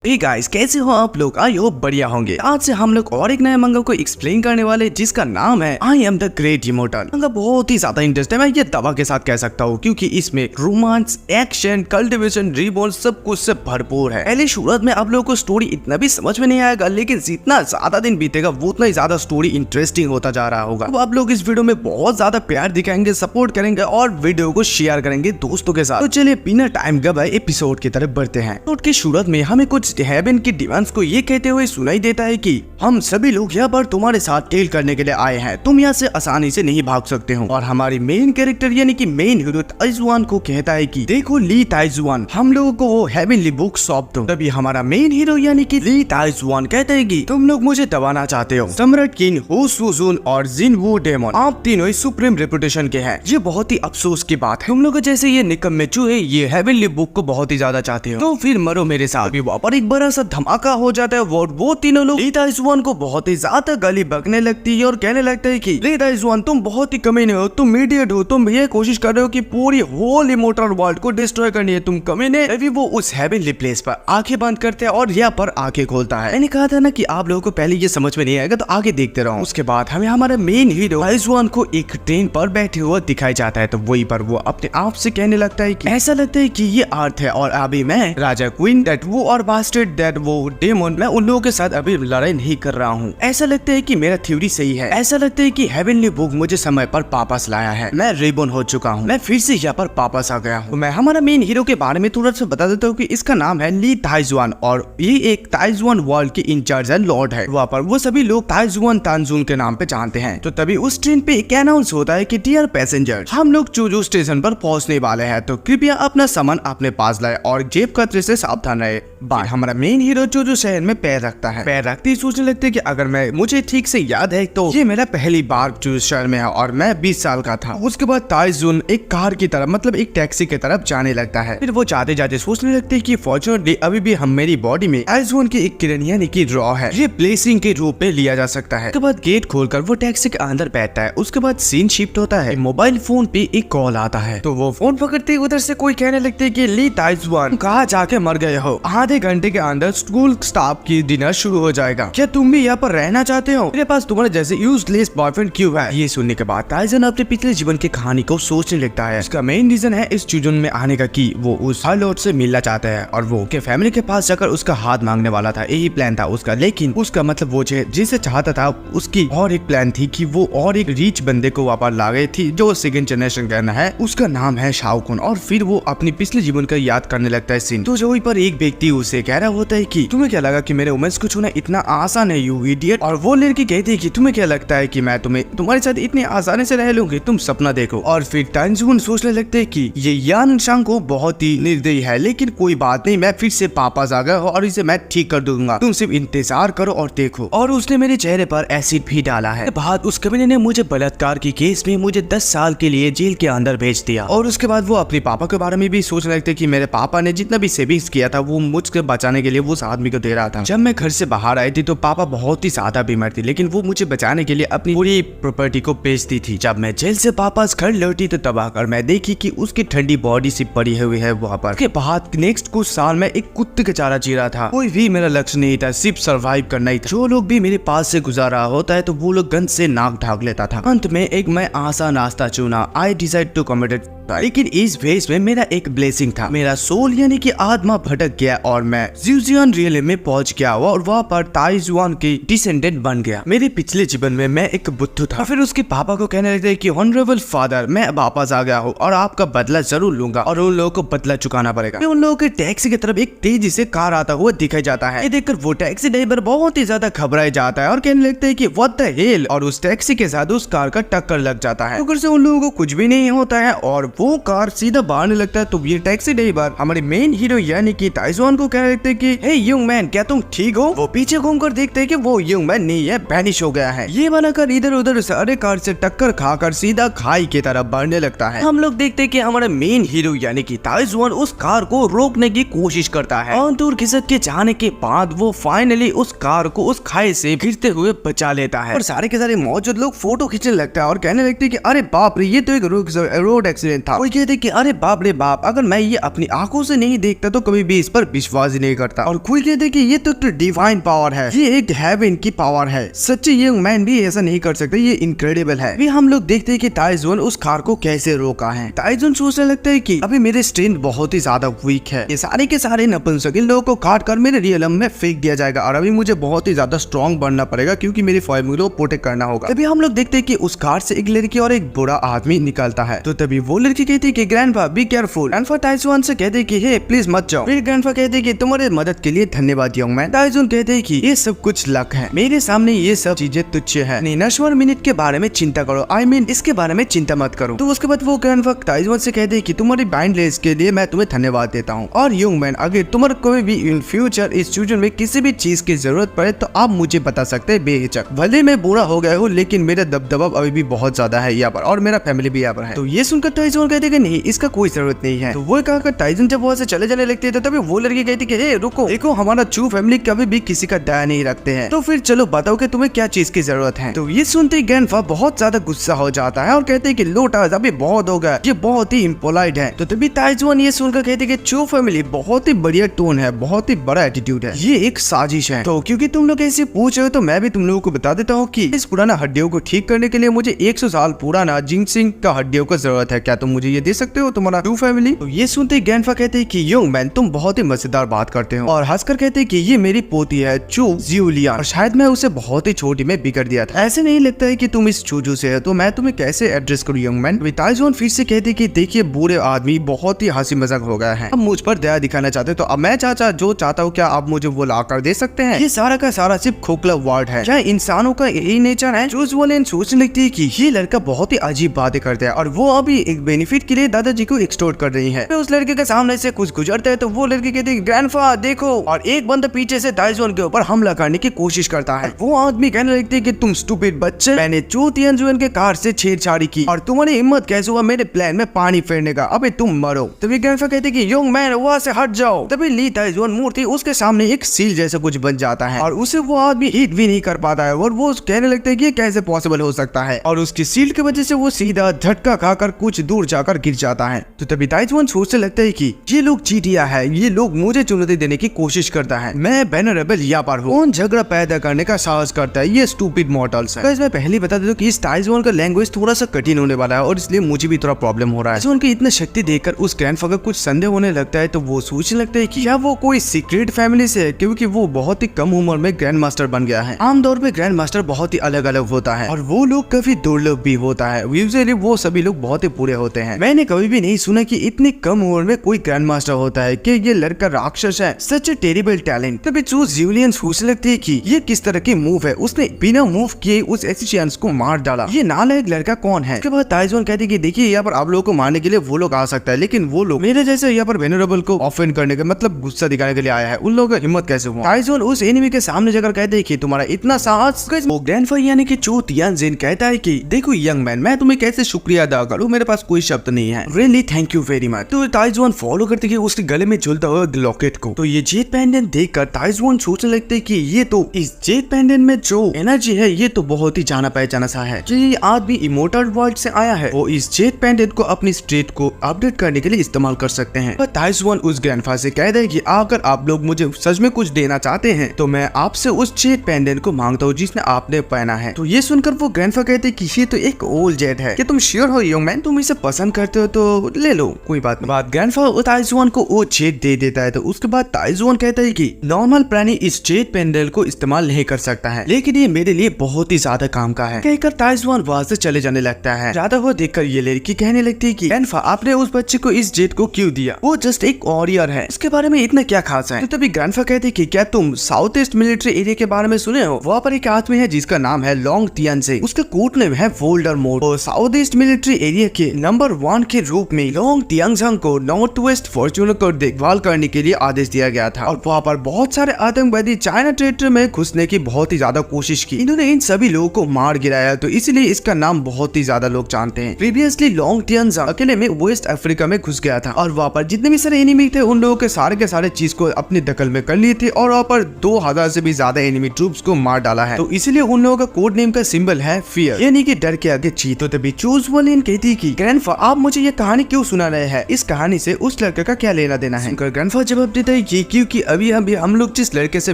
Hey guys, कैसे हो आप लोग? आई होप बढ़िया होंगे। आज से हम लोग और एक नए मंगा को एक्सप्लेन करने वाले जिसका नाम है I am the great immortal. मंगा बहुत ही ज्यादा इंटरेस्ट है, मैं ये दावा के साथ कह सकता हूँ, क्योंकि इसमें रोमांस, एक्शन, कल्टिवेशन, रीबॉर्न सब कुछ से भरपूर है। पहले शुरुआत में आप लोगों को स्टोरी इतना भी समझ में नहीं आएगा, लेकिन जितना ज्यादा दिन बीतेगा वो उतना ही ज्यादा स्टोरी इंटरेस्टिंग होता जा रहा होगा। अब आप लोग इस वीडियो में बहुत ज्यादा प्यार दिखाएंगे, सपोर्ट करेंगे और वीडियो को शेयर करेंगे दोस्तों के साथ। तो चलिए बिना टाइम गवाए एपिसोड की तरफ बढ़ते हैं। एपिसोड की शुरुआत में हमें कुछ हेवन की डिमांड्स को ये कहते हुए सुनाई देता है कि हम सभी लोग यहाँ पर तुम्हारे साथ टेल करने के लिए आए हैं, तुम यहाँ से आसानी से नहीं भाग सकते हो। और हमारी मेन कैरेक्टर यानी कि मेन हीरो ताइजुआन को कहता है कि देखो ली ताइजुआन, हम लोगों को वो हेवनली बुक सौंप दो। तभी हमारा मेन हीरो यानी कि ली ताइजुआन कहता है कि तुम लोग मुझे दबाना चाहते हो। सम्राट किन, हो सुजुन और जिन वू डेमन, आप तीनों सुप्रीम रेपुटेशन के हैं। ये बहुत ही अफसोस की बात है, तुम लोग जैसे ये निकम्मे चूहे ये हेवनली बुक को बहुत ही ज्यादा चाहते हो, तो फिर मरो मेरे साथ। वहाँ पर एक बड़ा सा धमाका हो जाता है। वो तीनों लोग ली ताइजुआन को बहुत ही ज्यादा गाली बकने लगती है और कहने लगता है कि ली ताइजुआन तुम बहुत ही कमीने हो, तुम इडियट हो, तुम ये कोशिश कर रहे हो कि पूरी होल इमोर्टल वर्ल्ड को डिस्ट्रॉय करनी है, तुम कमीने। अभी वो उस हेवनली प्लेस पर आंखें बंद करते हैं और यहाँ पर आंखें खोलता है। मैंने कहा था ना कि आप लोगों को पहले ये समझ में नहीं आएगा, तो आगे देखते रहो। उसके बाद हमें हमारा मेन हीरो ताइजुआन को एक ट्रेन पर बैठे हुआ दिखाई जाता है। तो वही पर वो अपने आप से कहने लगता है कि ऐसा लगता है कि ये अर्थ है और अभी मैं राजा क्वीन दैट वो और बास्टर्ड दैट वो डेमन, मैं उन लोगों के साथ अभी लड़ाई नहीं कर रहा हूँ। ऐसा लगता है कि मेरा थ्योरी सही है। ऐसा लगता है कि हेवनली बुक मुझे समय पर वापस लाया है। मैं रिबॉर्न हो चुका हूँ, मैं फिर से यहाँ पर वापस आ गया हूँ। मैं हमारा मेन हीरो के बारे में थोड़ा सा बता देता हूँ कि इसका नाम है ली ताइजुआन और ये एक ताइजुआन वर्ल्ड के इंचार्ज है, लॉर्ड है। वहाँ पर वो सभी लोग ताइजुआन तानजून के नाम पे जानते हैं। तो तभी उस ट्रेन पे एक अनाउंस होता है कि डियर पैसेंजर, हम लोग चूजू स्टेशन पर पहुँचने वाले हैं, तो कृपया अपना सामान अपने पास लाए और जेब कतरे से सावधान रहे। बाय। हमारा मेन हीरो चूजू शहर में पैर रखता है। पैर रखते ही सोचने लगते हैं कि अगर मुझे ठीक से याद है तो ये मेरा पहली बार चूजू शहर में है और मैं 20 साल का था। उसके बाद ताइजुन एक कार की तरफ मतलब एक टैक्सी की तरफ जाने लगता है। फिर वो जाते जाते सोचने लगते हैं कि फॉर्चुनेटली अभी भी हम मेरी बॉडी में ताइजुन की एक किरण यानी कि रॉ है, ये ब्लेसिंग के रूप में लिया जा सकता है। उसके बाद गेट खोलकर वो टैक्सी के अंदर बैठता है। उसके बाद सीन शिफ्ट होता है, मोबाइल फोन पे एक कॉल आता है। तो वो फोन पकड़ते उधर से कोई कहने लगते है कि ली ताइजुआन कहाँ जाके मर गए हो, आधे घंटे के अंदर स्कूल स्टाफ की डिनर शुरू हो जाएगा, क्या तुम भी यहाँ पर रहना चाहते हो? मेरे पास तुम्हारे जैसे यूजलेस बॉयफ्रेंड क्यों है? ये सुनने के बाद ताइजुआन अपने पिछले जीवन की कहानी को सोचने लगता है। इसका मेन रीजन है इस चीजों में आने का कि वो उस हर लॉर्ड से मिलना चाहता है और वो के फैमिली के पास जाकर उसका हाथ मांगने वाला था। यही प्लान था उसका, लेकिन उसका मतलब वो जिसे चाहता था उसकी और एक प्लान थी कि वो और एक रिच बंदे को वापस ला गई थी जो सेकंड जनरेशन करना है, उसका नाम है शाओकुन। और फिर वो अपनी पिछले जीवन का याद करने लगता है सीन। तो वहीं पर एक व्यक्ति उसे कह रहा होता है कि तुम्हें क्या लगा कि मेरे वुमेन्स को छूना इतना आसान है यू इडियट? और वो लड़की कहती है कि तुम्हें क्या लगता है कि मैं तुम्हारे साथ इतनी आसानी से रह लूंगी, तुम सपना देखो। और फिर ताइजुआन सोचने लगते हैं कि ये यान शांको बहुत ही निर्दयी है, लेकिन कोई बात नहीं, मैं फिर से वापस आ गया और इसे मैं ठीक कर दूंगा, तुम सिर्फ इंतजार करो और देखो। और उसने मेरे चेहरे पर एसिड भी डाला है। बाद उस कमीने ने मुझे बलात्कार की केस में मुझे 10 साल के लिए जेल के अंदर भेज दिया। और उसके बाद वो अपने पापा के बारे में भी सोचने लगते कि मेरे पापा ने जितना भी सेविंग्स किया था वो मुझसे बचाने के लिए वो उस आदमी को दे रहा था। जब मैं घर से बाहर आई थी तो पापा बहुत ही ज्यादा बीमार थी, लेकिन वो मुझे बचाने के लिए अपनी पूरी प्रॉपर्टी को बेच दी थी। जब मैं जेल से वापस घर लौटी तो तबाह कर मैं देखी कि उसकी ठंडी बॉडी से पड़ी हुई है वहाँ पर। उसके बाद नेक्स्ट कुछ साल में एक कुत्ते का चारा जी रहा था। कोई भी मेरा लक्ष्य नहीं था, सिर्फ सर्वाइव करना ही था। जो लोग भी मेरे पास से गुजर रहा होता है तो वो लोग गंद से नाक ढाक लेता था। अंत में एक मैं आसान रास्ता चुना, I decide to commit it. लेकिन इस फेज में मेरा एक ब्लेसिंग था, मेरा सोल यानी कि आत्मा भटक गया और मैं ज्यूजियन रियलम में पहुंच गया और वहाँ पर ताइजुआन के डिसेंडेंट बन गया। मेरे पिछले जीवन में मैं एक बुद्धू था। फिर उसके पापा को कहने लगे कि ऑनरेबल फादर, मैं वापस आ गया हूँ और आपका बदला जरूर लूंगा और उन लोगों को बदला चुकाना पड़ेगा। उन लोगों के टैक्सी की तरफ एक तेजी से कार आता हुआ दिखाई जाता है। ये देखकर वो टैक्सी ड्राइवर बहुत ही ज्यादा घबराया जाता है और कहने लगता है कि व्हाट द हेल, और उस टैक्सी के साथ उस कार का टक्कर लग जाता है। ऊपर से उन लोगों को कुछ भी नहीं होता है और वो कार सीधा भागने लगता है। तो ये टैक्सी ड्राइवर हमारे मेन हीरो यानी कि ताइजुआन को कहने लगते हैं कि हे यंग मैन, क्या तुम ठीक हो? वो पीछे घूमकर देखते हैं कि वो यंग मैन नहीं है, वैनिश हो गया है। ये वाला कार इधर उधर सारे कार से टक्कर खाकर सीधा खाई की तरफ बढ़ने लगता है। हम लोग देखते हैं कि हमारा मेन हीरो यानी कि ताइजुआन उस कार को रोकने की कोशिश करता है और दूर खिसक के जाने के बाद वो फाइनली उस कार को उस खाई से गिरते हुए बचा लेता है। और सारे के सारे मौजूद लोग फोटो खींचने लगता है और कहने लगते हैं कि अरे बाप रे, ये तो एक रोड एक्सीडेंट था। कोई कहते कि अरे बाप रे बाप, अगर मैं ये अपनी आंखों से नहीं देखता तो कभी भी इस पर विश्वास ही नहीं करता। और कोई कहते कि ये तो डिवाइन पावर है, ये एक हेवन की पावर है, सच्चे यंग मैन भी ऐसा नहीं कर सकते, ये इनक्रेडिबल है। भी हम लोग देखते हैं कि ताइजुन उस कार को कैसे रोका है। ताइजुन सोचने लगता है कि अभी मेरे स्ट्रेंथ बहुत ही ज्यादा वीक है, ये सारे के सारे नपुंसक इन लोगों को काट कर मेरे रियलम में फेंक दिया जाएगा और अभी मुझे बहुत ही ज्यादा स्ट्रॉन्ग बनना पड़ेगा क्योंकि मेरी फैमिली को प्रोटेक्ट करना होगा। तभी हम लोग देखते हैं कि उस कार से एक लड़की और एक बुरा आदमी निकलता है। तो तभी वो लड़की कहती है कि ग्रैंडपा बी केयरफुल। ग्रैंडपा ताइजुन से कहते हैं कि हे प्लीज मत जाओ। फिर ग्रैंडपा कहते हैं कि तुम्हारे मदद के लिए धन्यवाद यंग मैन। ताइजुन कहते हैं कि ये सब कुछ लक है, मेरे सामने ये सब चीजें तुच्छ है, नश्वर मिनट के बारे में चिंता करो, आई मीन इसके बारे में चिंता मत करो। तो उसके बाद वो ग्रैंडपा ताइजुन से कहते हैं कि तुम्हारी बाइंडलेस के लिए मैं तुम्हें धन्यवाद देता हूँ। और यंग मैन अगर तुम्हारे कोई भी इन फ्यूचर इस फ्यूचर में किसी भी चीज की जरूरत पड़े तो आप मुझे बता सकते हैं बेहिचक। भले मैं बुरा हो गया हूँ लेकिन मेरा दबदबा अभी भी बहुत ज्यादा है यहाँ पर और मेरा फैमिली भी यहाँ पर है। तो ये सुनकर ताइजुन कहते कि नहीं इसका कोई जरूरत नहीं है। तो वो कहकर ताइजुन जब वहाँ से चले जाने लगते हैं तभी वो लड़की कहती कि हे रुको, देखो हमारा चू फैमिली कभी भी किसी का दया नहीं रखते हैं, तो फिर चलो बताओ कि तुम्हें क्या चीज की जरूरत है। तो ये सुनते ही ग्रैंडपा बहुत ज्यादा गुस्सा हो जाता है और कहते हैं कि लोटस अभी बहुत हो गया, ये बहुत ही इम्पोलाइट है। तो तभी ताइजुन ये सुनकर कहते कि चू फैमिली बहुत ही बढ़िया टोन है, बहुत ही बड़ा एटीट्यूड है, ये एक साजिश है। तो क्योंकि तुम लोग ऐसे पूछ रहे हो तो मैं भी तुम लोगों को बता देता हूँ कि इस पुराना हड्डियों को ठीक करने के लिए मुझे 100 साल पुराना जिनसिंग का हड्डियों का जरूरत है, क्या तुम मुझे ये दे सकते हो तुम्हारा टू फैमिली। तो ये सुनते ग्रैंडपा कहते हैं कि यंग मैन तुम बहुत ही मजेदार बात करते हो और हंसकर कहते हैं कि ये मेरी पोती है चू जियोलियन और शायद मैं उसे बहुत ही छोटी में बिगड़ दिया था, ऐसे नहीं लगता है कि तुम इस चूजू से है, तो मैं तुम्हें कैसे एड्रेस करूँ यंग मैन। ताइजुन फिर से कहते कि देखिए बुरे आदमी बहुत ही हंसी मजाक हो गया है, अब मुझ पर दया दिखाना चाहते तो अब मैं चाचा जो चाहता हूँ क्या आप मुझे वो ला कर दे सकते हैं। ये सारा का सारा सिर्फ खोखला वर्ड है, क्या इंसानों का यही नेचर है। चूजवालियन सोचने लगती है कि ये लड़का बहुत ही अजीब बातें करता है और वो अभी एक बेनिफिट के लिए दादाजी को एक्सटोर्ट कर रही है। उस लड़के के सामने से कुछ गुजरता है तो वो लड़की कहती है ग्रैंडपा देखो, और एक बंदा पीछे से ताइजुन के ऊपर हमला करने की कोशिश करता है। वो आदमी कहने लगती है कि तुम स्टूपिड बच्चे, मैंने चू तियानजुएन के कार से छेड़छाड़ी की और तुम्हारी हिम्मत कैसे हुआ मेरे प्लान में पानी फेरने का, अबे तुम मरो। तभी ग्रैंडपा कहते कि यंग मैन वहां से हट जाओ। तभी ली ताइजुन मूर्ति उसके सामने एक सील जैसा कुछ बन जाता है और उसे वो आदमी हिट भी नहीं कर पाता है और वो कहने लगता है कि ये कैसे पॉसिबल हो सकता है, और उसकी सील की वजह से वो सीधा झटका खाकर कुछ दूर जाकर गिर जाता है। तो तभी ताइजुन सोचने लगता है कि ये लोग चीटिया है, ये लोग मुझे चुनौती देने की कोशिश करता है, मैं वेनरेबल यहाँ पर हूँ, कौन झगड़ा पैदा करने का साहस करता है, ये स्टूपिड मॉर्टल्स है। तो मैं पहले बता देता हूँ कि इस ताइजुन का लैंग्वेज थोड़ा सा कठिन होने वाला है और इसलिए मुझे भी थोड़ा प्रॉब्लम हो रहा है। उनकी इतना शक्ति देखकर उस ग्रैंडफा का कुछ संदेह होने लगता है, तो वो सोचने लगता है कि क्या वो कोई सीक्रेट फैमिली से है, क्योंकि वो बहुत ही कम उम्र में ग्रैंड मास्टर बन गया है। आमतौर पे ग्रैंड मास्टर बहुत ही अलग अलग होता है और वो लोग काफी दुर्लभ भी होता है, यूजुअली वो सभी लोग बहुत ही पूरे होते हैं। मैंने कभी भी नहीं सुना कि इतनी कम उम्र में कोई ग्रैंड मास्टर होता है, कि ये लड़का राक्षस है, सच ए टेरिबल टैलेंट। तभी चू जियोलियन सोचने लगती है कि ये किस तरह की मूव है, उसने बिना मूव किए उस एशियंस को मार डाला, ये नालायक लड़का कौन है। उसके बाद ताइजुन कहती है कि देखिए यहाँ पर आप लोगों को मारने के लिए वो लोग आ सकता है, लेकिन वो लोग मेरे जैसे यहाँ पर वेनरेबल को ऑफेंड करने का मतलब गुस्सा दिखाने के लिए आया है, उन लोगों का हिम्मत कैसे हुआ। ताइजुन उस एनिमी के सामने जाकर कहते हैं कि तुम्हारा इतना साहस। वो ग्रैंडफा यानी कि चू तियानजिन कहता है कि देखो यंग मैन, मैं तुम्हें कैसे शुक्रिया अदा करूं, मेरे पास कोई शब्द नहीं है, really thank you very much. तो ताइजुन फॉलो करते कि उसके गले में झूलता हुआ लॉकेट को। तो ये जेट पेंडेंट देखकर ताइजुन सोचने लगते कि ये तो इस जेट पेंडेंट में जो एनर्जी है ये तो बहुत ही जाना पहचाना सा है। जो ये आदमी इमोर्टल वर्ल्ड से आया है वो इस जेट पेंडेंट को अपनी स्टेट को अपडेट करने के लिए इस्तेमाल कर सकते हैं। पर ताइजुन उस ग्रैंडफा से कहता है कि अगर आप लोग मुझे सच में कुछ देना चाहते हैं तो मैं आपसे उस जेट पेंडेंट को मांगता हूँ जिसने आपने पहना है। तो ये सुनकर वो ग्रैंडफा कहते हैं कि ये तो एक ओल्ड जेट है, क्या तुम श्योर हो यंग मैन, तुम इसे पसंद करते हो तो ले लो, कोई बात नहीं। बाद ग्रैंडफा ताइजुन को वो जेट दे देता है। तो उसके बाद ताइजुन कहता है कि नॉर्मल प्राणी इस जेट पेंडेंट को इस्तेमाल नहीं कर सकता है, लेकिन ये मेरे लिए बहुत ही ज्यादा काम का है। कहकर ताइजुन वहां से चले जाने लगता है। ज्यादा हुआ देखकर ये लड़की कहने लगती है कि ग्रैंडफा आपने उस बच्चे को इस जेट को क्यों दिया, वो जस्ट एक वॉरियर है, इसके बारे में इतना क्या खास है। तो तभी ग्रैंडफा कहते कि क्या तुम साउथ ईस्ट मिलिट्री एरिया के बारे में सुने हो, वहाँ पर एक आदमी है जिसका नाम है लोंग तियानजिन, उसका कोड नेम है वोल्डेमॉर्ट। और साउथ ईस्ट मिलिट्री एरिया के नंबर 1 के रूप में लोंग तियानजिन को नॉर्थ वेस्ट फॉर्चून को देखभाल करने के लिए आदेश दिया गया था और वहाँ पर बहुत सारे आतंकवादी चाइना टेरिटरी में घुसने की बहुत ही ज्यादा कोशिश की। इन्होंने इन सभी लोगों को मार गिराया, तो इसलिए इसका नाम बहुत ही ज्यादा लोग जानते हैं। प्रीवियसली लोंग तियानजिन अकेले में वेस्ट अफ्रीका में घुस गया था और वहाँ पर जितने भी सारे एनिमी थे उन लोगों के सारे चीज को अपनी दखल में कर लिए थे और वहाँ पर 2000 से भी ज्यादा एनिमी ट्रूप्स को मार डाला है। तो इसीलिए उन लोगों का कोड नेम का सिंबल है फियर, यानी कि डर के आगे जीत। तो तभी चूजवालियन कहती कि ग्रैंडफा और आप मुझे ये कहानी क्यों सुना रहे हैं, इस कहानी से उस लड़के का क्या लेना देना है। ग्रैंडफादर जवाब देता है कि क्योंकि अभी अभी हम लोग जिस लड़के से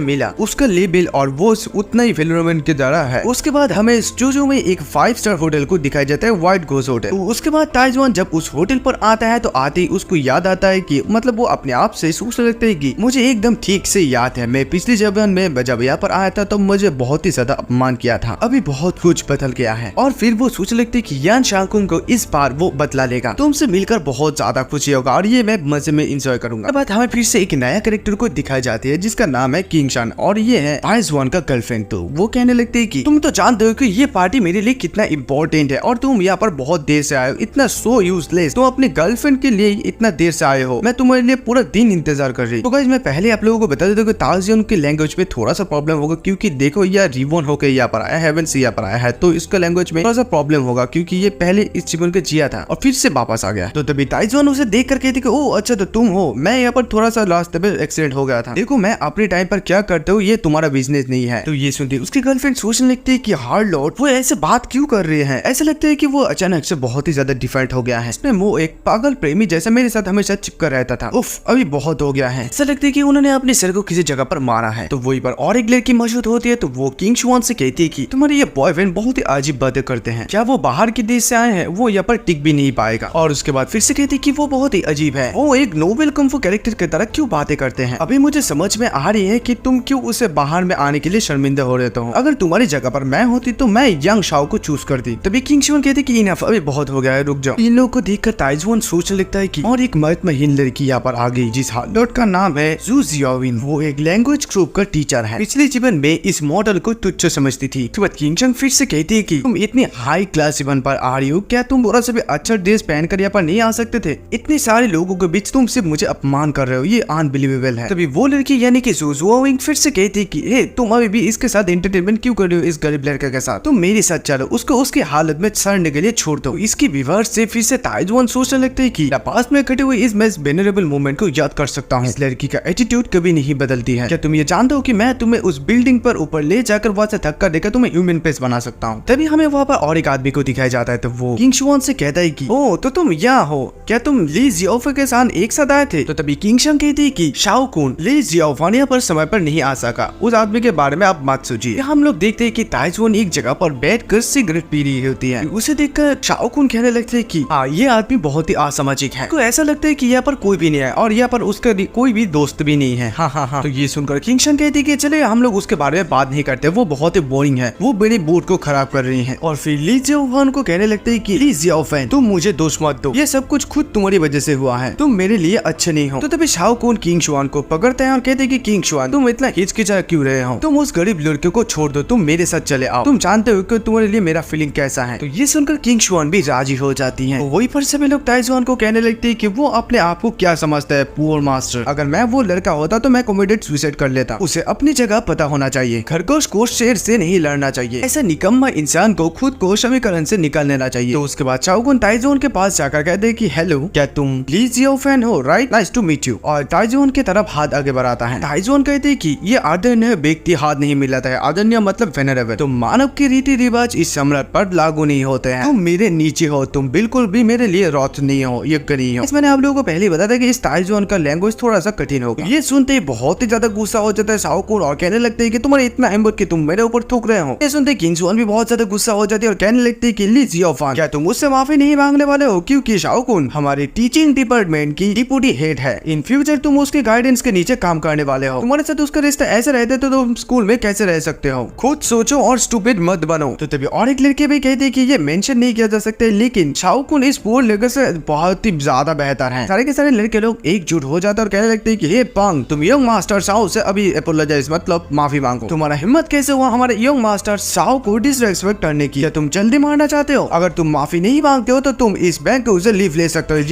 मिला उसका लेबल और वो उतना ही फिल्म के द्वारा है। उसके बाद हमें स्टूडियो में एक 5 स्टार होटल को दिखाया जाता है, व्हाइट घोस्ट होटल। तो उसके बाद ताइजुआन जब उस होटल पर आता है तो आते ही उसको याद आता है कि मतलब वो अपने आप से सोचने लगता है कि मुझे एकदम ठीक से याद है, मैं पिछले जबान में जब यहाँ पर आया था तो मुझे बहुत ही ज्यादा अपमान किया था, अभी बहुत कुछ बदल गया है। और फिर वो सोचने लगते कि यान शाओकुन को इस बार वो बदला लेगा, तुमसे मिलकर बहुत ज्यादा खुशी होगा और ये मैं मजे में इंजॉय करूंगा। अब हमें फिर से एक नया कैरेक्टर को दिखाई जाती है जिसका नाम है किंग शान और ये है ताइजुआन का गर्लफ्रेंड। तो वो कहने लगते है कि तुम तो जानते हो कि ये पार्टी मेरे लिए कितना इम्पोर्टेंट है और तुम यहाँ पर बहुत देर से आए हो, इतना सो यूजलेस, तुम अपने गर्लफ्रेंड के लिए इतना देर से आए हो, मैं तुम्हारे लिए पूरा दिन इंतजार कर रही हूँ। तो गाइस मैं पहले आप लोगों को बता देता हूँ कि ताइजुआन की लैंग्वेज में थोड़ा सा प्रॉब्लम होगा क्योंकि देखो यह रिवॉन होकर यहाँ पर आया, हेवन से यहाँ पर आया है, तो इसका लैंग्वेज में थोड़ा सा प्रॉब्लम होगा क्योंकि ये पहले इस जीवन के जिया था और फिर से वापस आ गया। तो तभी ताइजुआन उसे देख कर कहती कि ओ अच्छा तो तुम हो, मैं यहाँ पर थोड़ा सा रास्ते पे एक्सीडेंट हो गया था, देखो मैं अपने टाइम पर क्या करता हूँ ये तुम्हारा बिजनेस नहीं है। तो ये सुनती उसकी गर्लफ्रेंड सोचने लगती है कि हार्ड लॉर्ड वो ऐसे बात क्यों कर रहे हैं, ऐसा लगता है कि वो अचानक से बहुत ही ज्यादा डिफरेंट हो गया है, इसमें वो एक पागल प्रेमी जैसा मेरे साथ हमेशा चिपका रहता था, उफ अभी बहुत हो गया है। ऐसा लगता है कि उन्होंने अपने सर को किसी जगह पर मारा है। तो वही पर और एक लड़की मौजूद होती है, तो वो किंग शुआन से कहती है कि तुम्हारे ये बॉयफ्रेंड बहुत ही अजीब बातें करते हैं, क्या वो बाहर के देश से आए हैं, वो यहाँ पर टिक भी नहीं पाएगा। और उसके बाद फिर से कहती कि वो बहुत ही अजीब है, वो एक नोबेल कुंफू कैरेक्टर की तरह क्यों बातें करते हैं, अभी मुझे समझ में आ रही है कि तुम क्यों उसे बाहर में आने के लिए शर्मिंदा हो रहे हो, अगर तुम्हारी जगह पर मैं होती तो मैं यंग शाओ को चूज करती। तभी किंग शुआन कहते कि इनफ अभी बहुत हो गया है, रुक जाओ। इन लोगों को देखकर ताइजुआन सोचने लगता है कि और एक महत्वहीन लड़की यहाँ पर आ गई जिस हार्लोट का नाम है जू जियाविन, वो एक लैंग्वेज ग्रुप का टीचर है, पिछले जीवन में इस मॉडल को तुच्छ समझती थी। उसके बाद किंग शुआन फिर से कहती है कि तुम इतनी हाई क्लास जीवन पर आ रही हो, क्या तुम थोड़ा सा भी अच्छा ड्रेस पहनकर यहाँ पर नहीं आ सकते थे, इतने सारे लोगों के बीच तुम सिर्फ मुझे अपमान कर रहे हो, ये अनबिलीवेबल है। तभी वो लड़की यानी कि जू जियाविन फिर से कहती कि हे तुम अभी भी इसके साथ एंटरटेनमेंट क्यों कर रहे हो, इस गरीब लड़के के साथ, तुम मेरे साथ चलो, उसको उसकी हालत में सड़ने के लिए छोड़ दो। इसकी विवाह से फिर से ताइजुआन सोचने लगते हैं कि पास में खड़े हुए इस मैं वेनरेबल मोमेंट को याद कर सकता हूँ, इस लड़की का एटीट्यूड कभी नहीं बदलती है, क्या तुम ये जानते हो कि मैं तुम्हें उस बिल्डिंग पर ऊपर ले जाकर वहां से धक्का देकर तुम्हें ह्यूमन पेस बना सकता हूँ। तभी हमें वहाँ पर और एक आदमी को दिखाया जाता है, तो वो किंग शुआन से कहता है कि ओ तो तुम यहाँ हो, क्या तुम ली जियाओफे के साथ एक साथ आए थे। तो तभी किंग शुआन कहती है कि शाओकुन ली जियाओफे यहाँ पर समय पर नहीं आ सका, उस आदमी के बारे में आप मत सोचिए। हम लोग देखते हैं कि ताइजुआन एक जगह पर बैठकर सिगरेट पी रही होती है, उसे देखकर शाओकुन कहने लगते हैं कि हाँ ये आदमी बहुत ही असामाजिक है, तो ऐसा लगता है कि यहाँ पर कोई भी नहीं है और यहाँ पर उसका कोई भी दोस्त भी नहीं है। हाँ हाँ हाँ। तो ये सुनकर किंग शुआन कहती है कि चले हम लोग उसके बारे में बात नहीं करते, वो बहुत ही बोरिंग है, वो मेरे मूड को खराब कर रही है। और फिर ली जियाओफेन को कहने लगते हैं कि ली जियाओफेन तुम मुझे दोष मत दो, ये सब कुछ खुद तुम्हारी वजह से हुआ है, तुम मेरे लिए अच्छे नहीं हो। तो तभी शाओकुन किंग शुआन को पकड़ते हैं और कहते हैं कि किंग शुआन तुम इतना हिचकिचा क्यों रहे हो, तुम उस गरीब लड़के को छोड़ दो, तुम मेरे साथ चले आओ, तुम जानते हो कि तुम्हारे लिए मेरा फीलिंग कैसा है। तो ये सुनकर किंग शुआन भी राजी हो जाती है। वही पर सभी लोग ताइजुआन को कहने लगते हैं कि वो अपने आप को क्या समझता है, पुअर मास्टर, अगर मैं वो लड़का होता तो मैं कॉमेडियट सुसाइड कर लेता, उसे अपनी जगह पता होना चाहिए, खरगोश को शेर से नहीं लड़ना चाहिए, ऐसा निकम्मा इंसान को खुद को समीकरण से निकाल लेना चाहिए। तो उसके बाद शाओकुन ताइजुआन के पास जाकर कहते हैं कि हेलो क्या तुम ली जियाओफेन हो, right, nice to meet you, और ताइजुआन की तरफ हाथ आगे बढ़ाता है। ताइजुआन कहते हैं कि ये आदरणीय व्यक्ति हाथ नहीं मिलाता है, आदरणीय मतलब वेनरेबल, तो मानव के रीति रिवाज इस सम्राट पर लागू नहीं होते हैं, तुम मेरे नीचे हो, तुम बिल्कुल भी मेरे लिए रौत नहीं हो, ये नहीं हो। मैंने आप लोगों को पहले ही बताया था कि इस ताइजुआन का लैंग्वेज थोड़ा सा कठिन होगा। ये सुनते ही बहुत ही ज्यादा गुस्सा हो जाता है शाओकुन और कहने लगते हैं कि तुम्हारे इतना हिम्मत कि तुम मेरे ऊपर थूक रहे हो। ये सुनते किंग शुआन भी बहुत ज्यादा गुस्सा हो जाती है और कहने लगती है कि ली जियाओफेन क्या तुम मुझसे माफी नहीं मांगने वाले हो, क्योंकि शाओकुन हमारे टीचिंग डिपार्टमेंट की डिप्टी हेड है, इन फ्यूचर तुम उसके गाइडेंस के नीचे काम करने वाले हो, तुम्हारे साथ उसका रिश्ता ऐसे रहते तो तुम स्कूल में कैसे रह सकते हो, खुद सोचो और स्टूपिड मत बनो। तो तभी और एक लड़के भी कहते हैं कि ये मेंशन नहीं किया जा सकता, लेकिन शाओकुन इस पूरे लड़के से बहुत ही ज्यादा बेहतर है। सारे के सारे लड़के लोग एकजुट हो जाते हैं और कहने लगते हैं कि हे पंग तुम यंग मास्टर शाओ से अभी अपोलोजाइज मतलब माफी मांगो, तुम्हारा हिम्मत कैसे हुआ हमारे यंग मास्टर शाओ को डिसरेस्पेक्ट करने की, क्या तुम जल्दी मारना चाहते हो, अगर तुम माफी नहीं मांगते हो तो तुम इस बैंक को उसे लीव ले सकते हो,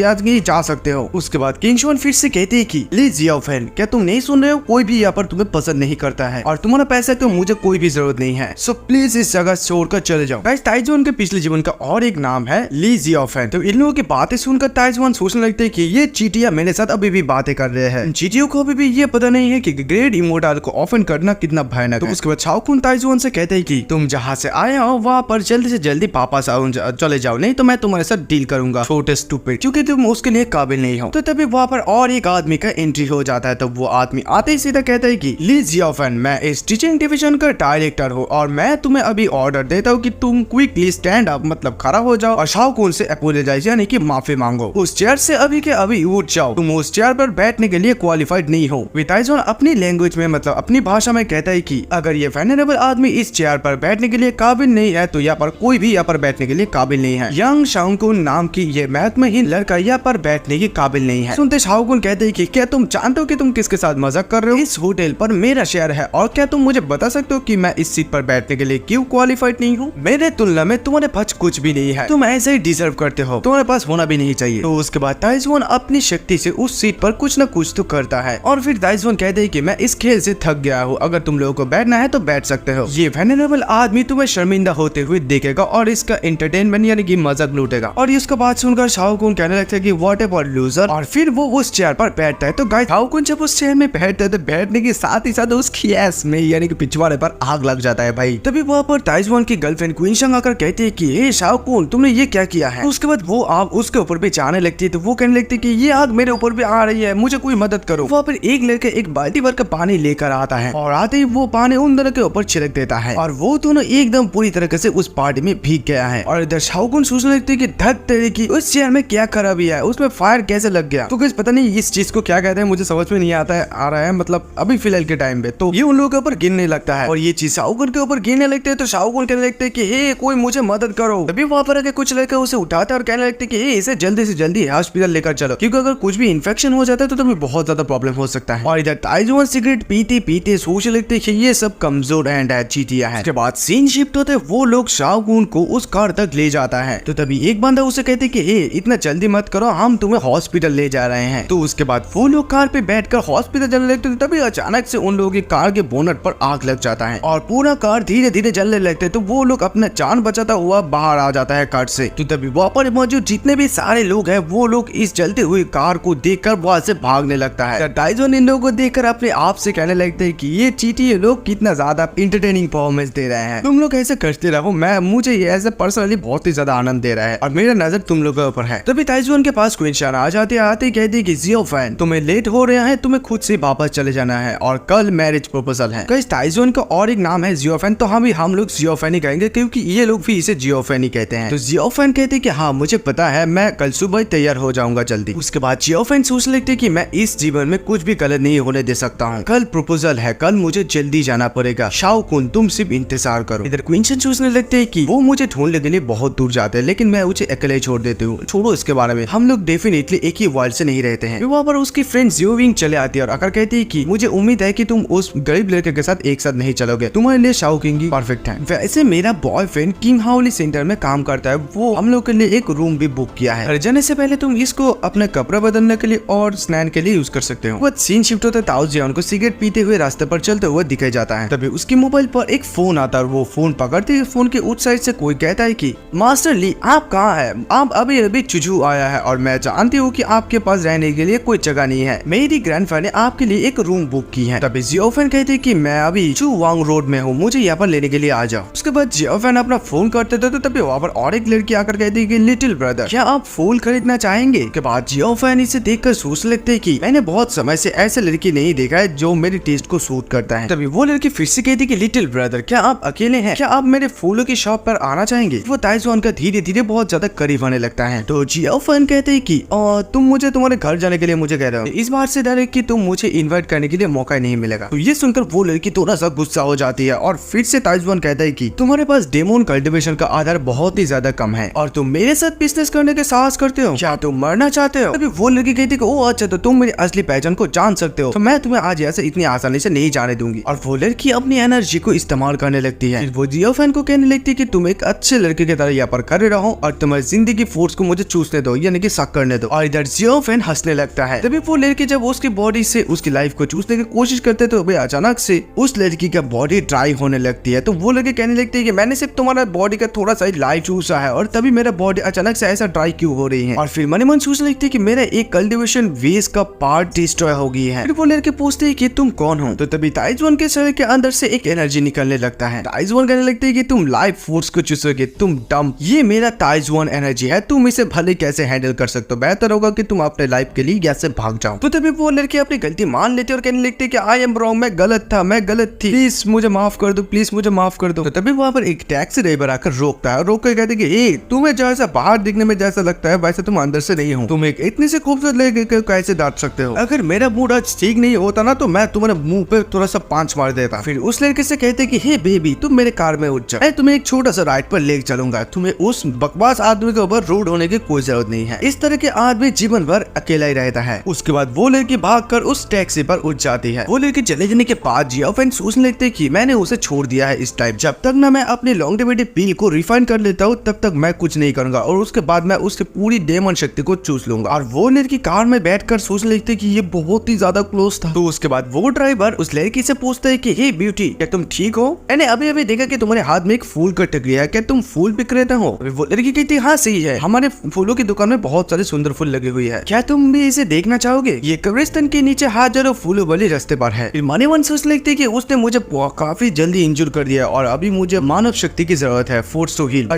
जा सकते हो। उसके बाद किंग शुआन फिर से कहते हैं कि ली जियाओफेन क्या तुम नहीं सुन रहे हो, कोई भी यहाँ पर तुम्हें पसंद नहीं करता है और तुम्हारा पैसा तो मुझे कोई भी जरूरत नहीं है, सो प्लीज इस जगह छोड़कर चले जाओ। गाइस ताइजुआन के पिछले जीवन का और एक नाम है ली जियाओफेन। तो इन लोगों की बातें सुनकर ताइजुआन सोचने लगते हैं कि ये चीटियां मेरे साथ अभी भी बातें कर रहे हैं, चीटियों को अभी भी ये पता नहीं है कि ग्रेट इमोर्टल को ऑफेंड करना कितना भयानक है। तो उसके बाद शाओकुन ताइजुआन से कहते हैं कि तुम जहाँ से आए हो वहाँ पर जल्दी से जल्दी वापस आओ, चले जाओ, नहीं तो मैं तुम्हारे साथ साथ डील करूंगा छोटे स्टूपिड, क्योंकि तुम उसके लिए काबिल नहीं हो। तो तभी वहाँ पर और एक आदमी का एंट्री हो जाता है। तो वो आदमी आते ही सीधा कहता है कि ली जियोफेन, मैं इस टीचिंग डिवीजन का डायरेक्टर हूँ और मैं तुम्हें अभी ऑर्डर देता हूँ कि तुम क्विकली स्टैंड अप, मतलब खड़ा हो जाओ और शाओकुन से अपोलोजाइज यानी कि माफी मांगो। उस चेयर से अभी के अभी उठ जाओ, तुम उस चेयर पर बैठने के लिए क्वालिफाइड नहीं हो। ताइजोन अपनी लैंग्वेज में, मतलब अपनी भाषा में कहता है कि अगर ये वेनरेबल आदमी इस चेयर पर बैठने के लिए काबिल नहीं है तो यहाँ पर कोई भी यहाँ पर बैठने के लिए काबिल नहीं है। यंग शाओकुन नाम की ये महत्वहीन लड़का यहाँ पर बैठने की काबिल नहीं है। सुनते शाओकुन कहते हैं कि क्या तुम जानते हो कि तुम किसके साथ मजाक कर रहे हो? इस होटल पर मेरा शेयर है और क्या तुम मुझे बता सकते हो कि मैं इस सीट पर बैठने के लिए क्यों क्वालिफाइड नहीं हूँ? मेरे तुलना में तुम्हारे पास कुछ भी नहीं है, तुम ऐसे ही डिजर्व करते हो, तुम्हारे पास होना भी नहीं चाहिए। तो उसके बाद ताइजोन अपनी शक्ति से उस सीट पर कुछ न कुछ तो करता है और फिर ताइजोन कहते हैं कि मैं इस खेल से थक गया हूँ, अगर तुम लोगों को बैठना है तो बैठ सकते हो। ये वेनरेबल आदमी तुम्हें शर्मिंदा होते हुए देखेगा और इसका एंटरटेनमेंट यानी कि मजाक लूटेगा। और इसका बात सुनकर शाओकुन कहने लगता है कि व्हाट अबाउट लूजर, और फिर वो उस चेयर पर बैठता है। तो गाइस शाओकुन जब उस चेयर में बैठता है तो बैठने के साथ ही साथ उसकी ऐस में यानी कि पिछवाड़े पर आग लग जाता है भाई। तभी वहाँ पर ताइजवान की गर्लफ्रेंड क्वीन शंग आकर कहती है कि हे शाओकुन, तुमने ये क्या किया है? उसके बाद वो आग उसके ऊपर भी जाने लगती है। तो वो कहने लगती है कि ये आग मेरे ऊपर भी आ रही है, मुझे कोई मदद करो। वहाँ पर एक लड़का एक बाल्टी भर का पानी लेकर आता है और आते ही वो पानी उन दोनों के ऊपर छिड़क देता है और वो दोनों एकदम पूरी तरीके से उस पार्टी में भीग गया है। और इधर शाओकुन सोचने लगते हैं कि धक तेरे की, उस चेयर में क्या खराबी है, उसमें फायर कैसे लग गया? तो कुछ पता नहीं इस चीज को क्या कहते हैं, मुझे समझ में नहीं आ रहा है मतलब अभी फिलहाल के टाइम पे। तो ये उन लोगों के ऊपर गिरने लगता है और ये चीज शाओकुन के ऊपर गिरने लगते हैं। तो शाओकुन कहने लगते हैं कि हे कोई मुझे मदद करो। तभी वहाँ पर आके कुछ लड़के उसे उठाते हैं और कहने लगते हैं कि इसे जल्दी से जल्दी हॉस्पिटल लेकर चलो, क्योंकि अगर कुछ भी इन्फेक्शन हो जाता है तो तुम्हें बहुत ज्यादा प्रॉब्लम हो सकता है। और इधर ताइजवान सिगरेट पीते पीते सोचने लगते हैं कि ये सब कमजोर एंड है, चीटिया है। उसके बाद सीन शिफ्ट होते हैं, वो लोग शाओकुन को उस कार तक ले जाता है। तो तभी एक बंदा उसे कहते हैं कि हे इतना जल्दी मत करो, हम तुम्हें हॉस्पिटल ले जा रहे हैं। तो उसके बाद वो लोग कार पे बैठकर हॉस्पिटल जाने लगते हैं। तभी अचानक से उन लोगों की कार के बोनट पर आग लग जाता है और पूरा कार धीरे धीरे जलने लगते हैं। तो वो लोग अपना जान बचाता हुआ बाहर आ जाता है कार से। तो तभी वहाँ पर मौजूद जितने भी सारे लोग हैं वो लोग इस जलती हुई कार को देखकर वहाँ से भागने लगता है। ताइजवान इन लोगों को देखकर अपने आप से कहने लगते हैं कि ये चीटिए लोग कितना ज्यादा इंटरटेनिंग परफॉर्मेंस दे रहे हैं, तुम लोग ऐसे करते रहो, मुझे ये ऐसे पर्सनली बहुत ही ज्यादा आनंद दे रहा है और मेरा नजर तुम लोगों के ऊपर है। तभी ताइजवान के पास क्वीन शान आ जाते आते कहती है कि जियोफेन तुम्हें लेट हो रहा है, तुम्हें खुद से वापस चले जाना है और कल मैरिज प्रपोजल है। ताइजवान का और एक नाम है जियोफेन, तो हम लोग जियोफेन ही कहेंगे क्योंकि ये लोग भी इसे जियोफेन ही कहते हैं। तो जियोफेन कहते हैं कि हाँ मुझे पता है, मैं कल सुबह तैयार हो जाऊंगा जल्दी। उसके बाद जियोफेन सोच लेते कि मैं इस जीवन में कुछ भी गलत नहीं होने दे सकता हूँ, कल प्रपोजल है, कल मुझे जल्दी जाना पड़ेगा, शाओकुन तुम सिर्फ इंतजार करो। इधर क्वीन शन सोचने लगते हैं कि वो मुझे ढूंढने के लिए बहुत दूर जाते हैं, लेकिन मैं उसे अकेले छोड़ देती हूँ, छोड़ो इसके बारे में, हम लोग डेफिनेटली एक ही वर्ल्ड से नहीं रहते हैं। वहाँ पर उसकी फ्रेंड जियोविंग चले आती है और आकर कहती है कि मुझे उम्मीद है कि तुम उस गरीब लड़के के साथ एक साथ नहीं चलोगे, तुम्हारे लिए शाओकिंग परफेक्ट है। वैसे मेरा बॉयफ्रेंड किंग हाउली सेंटर में काम करता है, वो हम लोग के लिए एक रूम भी बुक किया है, जाने से पहले तुम इसको अपने कपड़ा बदलने के लिए और स्नान के लिए यूज कर सकते हो। वो सीन शिफ्ट होता है, ताओ जियान को सिगरेट पीते हुए रास्ते पर चलते हुए दिखाई जाता है। तभी उसकी मोबाइल पर एक फोन आता है और वो फोन पकड़ते ही फोन के उस साइड से कोई कहता है कि मास्टर ली आप कहाँ है, आप अभी अभी चुजू आया है और मैं जानती हूँ कि आपके पास रहने के लिए कोई जगह नहीं है, मेरी ग्रैंडफा ने आपके लिए एक रूम बुक की है। तभी जियोफेन कहते कि मैं अभी चुवांग रोड में हूँ, मुझे यहाँ पर लेने के लिए आ जाओ। उसके बाद जियोफेन अपना फोन करते थे, तो तभी वहाँ पर और एक लड़की आकर कहती है कि लिटिल ब्रदर क्या आप फूल खरीदना चाहेंगे? के बाद जियोफेन इसे देखकर सोच लगते हैं कि मैंने बहुत समय से ऐसे लड़की नहीं देखा है जो मेरे टेस्ट को सूट करता है। तभी वो लड़की फिर से कहती कि लिटिल ब्रदर क्या आप अकेले हैं, क्या आप मेरे फूलों की शॉप पर आना चाहेंगे? वो ताइजवान का धीरे धीरे बहुत ज्यादा करीब आने लगता है। तो जियोफेन कहते हैं कि तुम मुझे तुम्हारे घर जाने के लिए मुझे कह रहे हो, इस बात से डर है कि तुम मुझे इन्वाइट करने के लिए मौका नहीं मिलेगा। तो ये सुनकर वो लड़की थोड़ा सा गुस्सा हो जाती है और फिर से ताइजवान कहता है कि तुम्हारे पास डेमोन कल्टीवेशन का आधार बहुत ही ज्यादा कम है और तुम मेरे साथ बिजनेस करने के साहस करते हो, क्या तुम मरना चाहते हो? तभी वो लड़की कहती है ओ अच्छा, तो तुम मेरी असली पहचान को जान सकते हो, तो मैं तुम्हें आज ऐसे इतनी आसानी से नहीं जाने दूंगी। और वो लड़की अपनी एनर्जी को इस्तेमाल करने लगती है। वो जियोफेन को कहने लगती है कि तुम एक अच्छे लड़के की तरह यहाँ पर खड़े रहो और तुम्हारी जिंदगी फोर्स को मुझे चूसने दो, यानी कि सक करने दो। और इधर जियोफेन हंसने लगता है। तभी वो लड़की जब उसकी बॉडी से उसकी लाइफ को चूसने की कोशिश करते तो अचानक से उस लड़की का बॉडी ड्राई होने लगती है। तो वो लड़की कहने लगती है कि मैंने सिर्फ तुम्हारा बॉडी का थोड़ा सा लाइफ चूसा है और तभी मेरा बॉडी अचानक से ऐसा ड्राई क्यों हो रही है? और फिर मन सोचने लगती है कि मेरा एक कल्टीवेशन वेस का पार्ट डिस्ट्रॉय हो गई है। फिर वो लड़के पूछते हैं कि तुम कौन हो? तो तभी ताइजवान के शरीर के अंदर से एक एनर्जी निकलने लगता है। ताइजवान कहने लगते है कि तुम लाइफ फोर्स को चूसोगे, तुम डम। ये मेरा ताइजवान टाइजवान एनर्जी है, तुम इसे भले कैसे हैंडल कर सकते हो, बेहतर होगा कि तुम अपने लाइफ के लिए यहाँ से भाग जाओ। तो तभी वो लड़की अपनी गलती मान लेती है और कहने लगती है कि आई एम रॉन्ग, मैं गलत था, मैं गलत थी, प्लीज मुझे माफ कर दो, प्लीज मुझे माफ कर दो। तो तभी वहाँ पर एक टैक्सी ड्राइवर आकर रोकता है और रोक कर कहते कि ए, तुम्हें जैसा बाहर दिखने में जैसा लगता है वैसे तुम अंदर से नहीं हो, तुम एक इतनी से खूबसूरत लड़की को कैसे डांट सकते हो? अगर मेरा मूड आज ठीक नहीं होता ना तो मैं तुम्हारे मुंह पे थोड़ा सा पांच मार देता। फिर उस लड़के से कहते कि हे बेबी, तुम मेरे कार में उठ जाओ, मैं तुम्हें एक छोटा सा राइड पर लेकर चलूंगा, तुम्हें उस बकवास आदमी के ऊपर रूड होने की कोई जरूरत नहीं है। इस तरह के आदमी जीवन भर अकेला ही रहता है। उसके बाद वो लड़की भागकर उस टैक्सी पर उठ जाती है। वो लड़की चले जाने के बाद जियो फैन सोचने लगते कि मैंने उसे छोड़ दिया है इस टाइम, जब तक ना मैं अपने लॉन्गेविटी पिल को रिफाइन कर लेता हूँ तब तक मैं कुछ नहीं करूंगा और उसके बाद मैं उसकी पूरी डेमन शक्ति को चूस लूंगा। और वो लड़की कार में बैठकर सोचने लगते कि ये बहुत ही ज्यादा क्लोज था। तो उसके बाद वो ड्राइवर उस लड़की से पूछता है कि हे ब्यूटी, क्या तुम ठीक हो? मैंने अभी अभी देखा कि तुम्हारे हाथ में एक फूल कट गया है, क्या तुम फूल बिक रहे हो? वो लड़की कहती है हाँ सही है, हमारे फूलों की दुकान में बहुत सारे सुंदर फूल लगे हुए हैं, क्या तुम भी इसे देखना चाहोगे? ये कब्रिस्तान के नीचे हजारों फूलों वाले रास्ते पर है। फिर मनीवन सोच लगती है कि उसने मुझे काफी जल्दी इंजूर कर दिया और अभी मुझे मानव शक्ति की जरूरत है, फोर्स टू हील।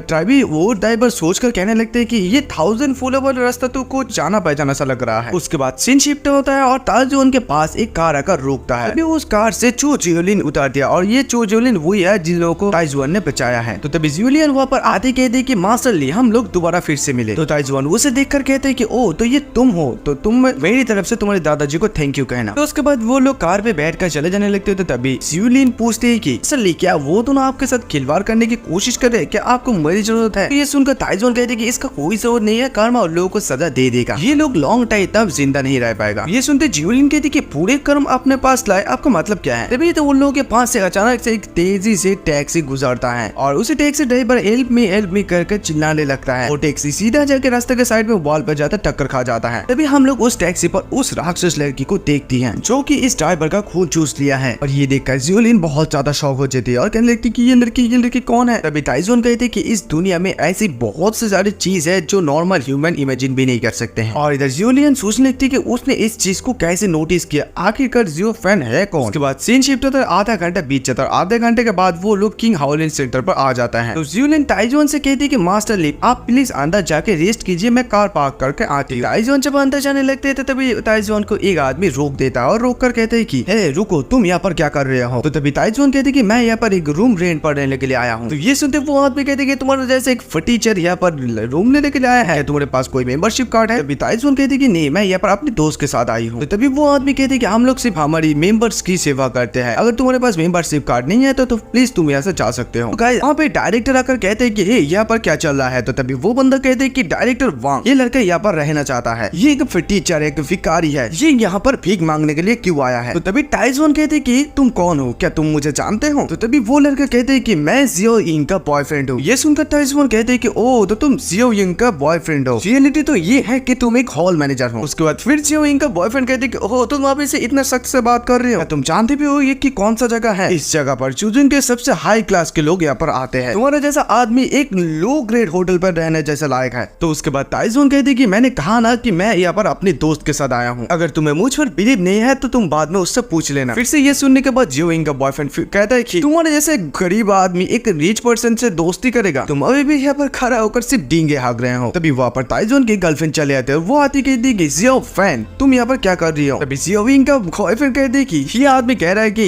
वो ड्राइवर सोचकर कहने लगते हैं कि ये 1000 फूलों वाला रास्ता तो कुछ जाना पहचाना सा लग रहा है। उसके बाद सीन शिफ्ट होता है और ताजुन के पास एक कार आकर रोकता है। अभी उस कार से चो जियोलिन उतार दिया और ये चो जियोलिन वही है जिन लोगों को ताइजुआन ने बचाया है। तो तभी जियोलिन वहाँ पर आते कहते हैं कि मास्टर ली, हम लोग दोबारा फिर से मिले। तो ताइजुआन उसे देखकर कहते हैं कि ओ तो ये तुम हो, तो तुम मेरी तरफ से तुम्हारे दादाजी को थैंक यू कहना। तो उसके बाद वो लोग कार पे बैठकर चले जाने लगते हैं। तो तभी जियोलिन पूछते है कि असली क्या वो दोनों आपके साथ खिलवाड़ करने की कोशिश कर रहे, क्या आपको मेरी जरूरत है? तो ये सुनकर ताइजुआन कहते कि इसका कोई जरूरत नहीं है, कर्मा और लोगों को सजा दे देगा, ये लोग लॉन्ग टाइम तक जिंदा नहीं रह पाएगा। ये सुनते जियोलिन कहती कि पूरे कर्म अपने पास लाए, आपका मतलब क्या है? तभी तो उन लोगों के पास से अचानक से एक तेजी से टैक्सी गुजरता है और उसी टैक्सी ड्राइवर हेल्प मी करके चिल्लाने लगता है। वो टैक्सी सीधा जाके रास्ते के साइड में वॉल पर जाकर टक्कर खा जाता है। तभी हम लोग उस टैक्सी पर उस राक्षस लड़की को देखती हैं जो कि इस ड्राइवर का खून चूस लिया है। और ये देखकर जियोलिन बहुत ज्यादा शौक हो जाती है और कहने लगती कि ये लड़की कौन है? तभी ताइजुआन कहते कि इस दुनिया में ऐसी बहुत से सारी चीज है जो नॉर्मल ह्यूमन इमेजिन भी नहीं कर सकते हैं। और इधर जियोलिन सोचने लगती कि उसने इस चीज को कैसे नोटिस किया, आखिरकार जियो फैन है कौन? उसके बाद सीन शिफ्ट होता है, आधा घंटा बीत जाता है। आधे घंटे के बाद वो लोग किंग हाउलिन सेंटर पर आ जाता है। तो जियोलिन ताइजुआन से कहती है कि मास्टर ली, आप प्लीज अंदर जाके रेस्ट कीजिए, मैं कार पार्क करके आती हूँ। ताइजुआन जब अंदर जाने लगते हैं तभी ताइजुआन को एक आदमी रोक देता है और रोक कर कहते हैं कि हे रुको, तुम यहाँ पर क्या कर रहे हो? तो तभी ताइजुआन कहते हैं कि मैं यहाँ पर एक रूम रेंट पर रहने के लिए आया हूँ। तो ये सुनते वो आदमी कहते हैं कि तुम्हारे जैसे एक फटीचर यहाँ पर रूम लेने के लिए आया है, तुम्हारे पास कोई मेंबरशिप कार्ड है? तभी ताइजुआन कहते हैं कि नहीं, मैं यहाँ पर अपने दोस्त के साथ आई हूँ। तो तभी वो आदमी कहते हैं कि हम लोग सिर्फ हमारी मेंबर्स की सेवा करते हैं, अगर तुम्हारे पास मेंबरशिप कार्ड नहीं है तो प्लीज तुम यहाँ से जा सकते हो। वहाँ पे डायरेक्टर आकर कहते हैं कि हे यहाँ पर क्या चल रहा है? तो तभी वो बंदा कहते हैं कि डायरेक्टर वांग, ये लड़का यहाँ पर रहना चाहता है, ये एक फटीचर है, एक भिखारी है, ये यहाँ पर भीख मांगने के लिए क्यों आया है? तो तभी ताइजुआन कहते हैं कि तुम कौन हो, क्या तुम मुझे जानते हो? तो तभी वो लड़का कहते हैं कि मैं जियो यिंग का बॉयफ्रेंड हूँ। ये सुनकर ताइजुआन कहते हैं कि ओ तो तुम जियो यिंग का बॉयफ्रेंड हो, रियलिटी तो ये है कि तुम एक हॉल मैनेजर हो। उसके बाद फिर जियो यिंग का बॉयफ्रेंड कहते हैं कि ओह तुम वापस से इतना सख्त से बात कर रहे हो, तुम जानते भी हो ये कि कौन सा जगह है? इस जगह पर चुजुन के सबसे हाई क्लास के लोग यहाँ पर आते हैं, तुम्हारा जैसा आदमी एक लो ग्रेड होटल पर रहने जैसा लायक है। तो उसके बाद ताइजुआन कहते हैं कि मैंने कहा ना कि मैं यहाँ पर अपने दोस्त के साथ आया हूँ, अगर तुम्हें मुझ पर बिलीव नहीं है तो तुम बाद में उससे पूछ लेना। फिर से ये सुनने के बाद जियो यिंग का बॉयफ्रेंड कहता है कि तुम्हारे जैसे गरीब आदमी एक रिच पर्सन से दोस्ती करेगा, तुम अभी भी यहाँ पर खड़ा होकर सिर्फ डींगे हाँक रहे हो। तभी वहाँ पर ताइजुआन की गर्लफ्रेंड चले आते हैं, वो आती कहती है कि जियो फैन तुम यहाँ पर क्या कर रही हो? तभी जियो यिंग का बॉयफ्रेंड कहते हैं कि ये आदमी कह रहा है कि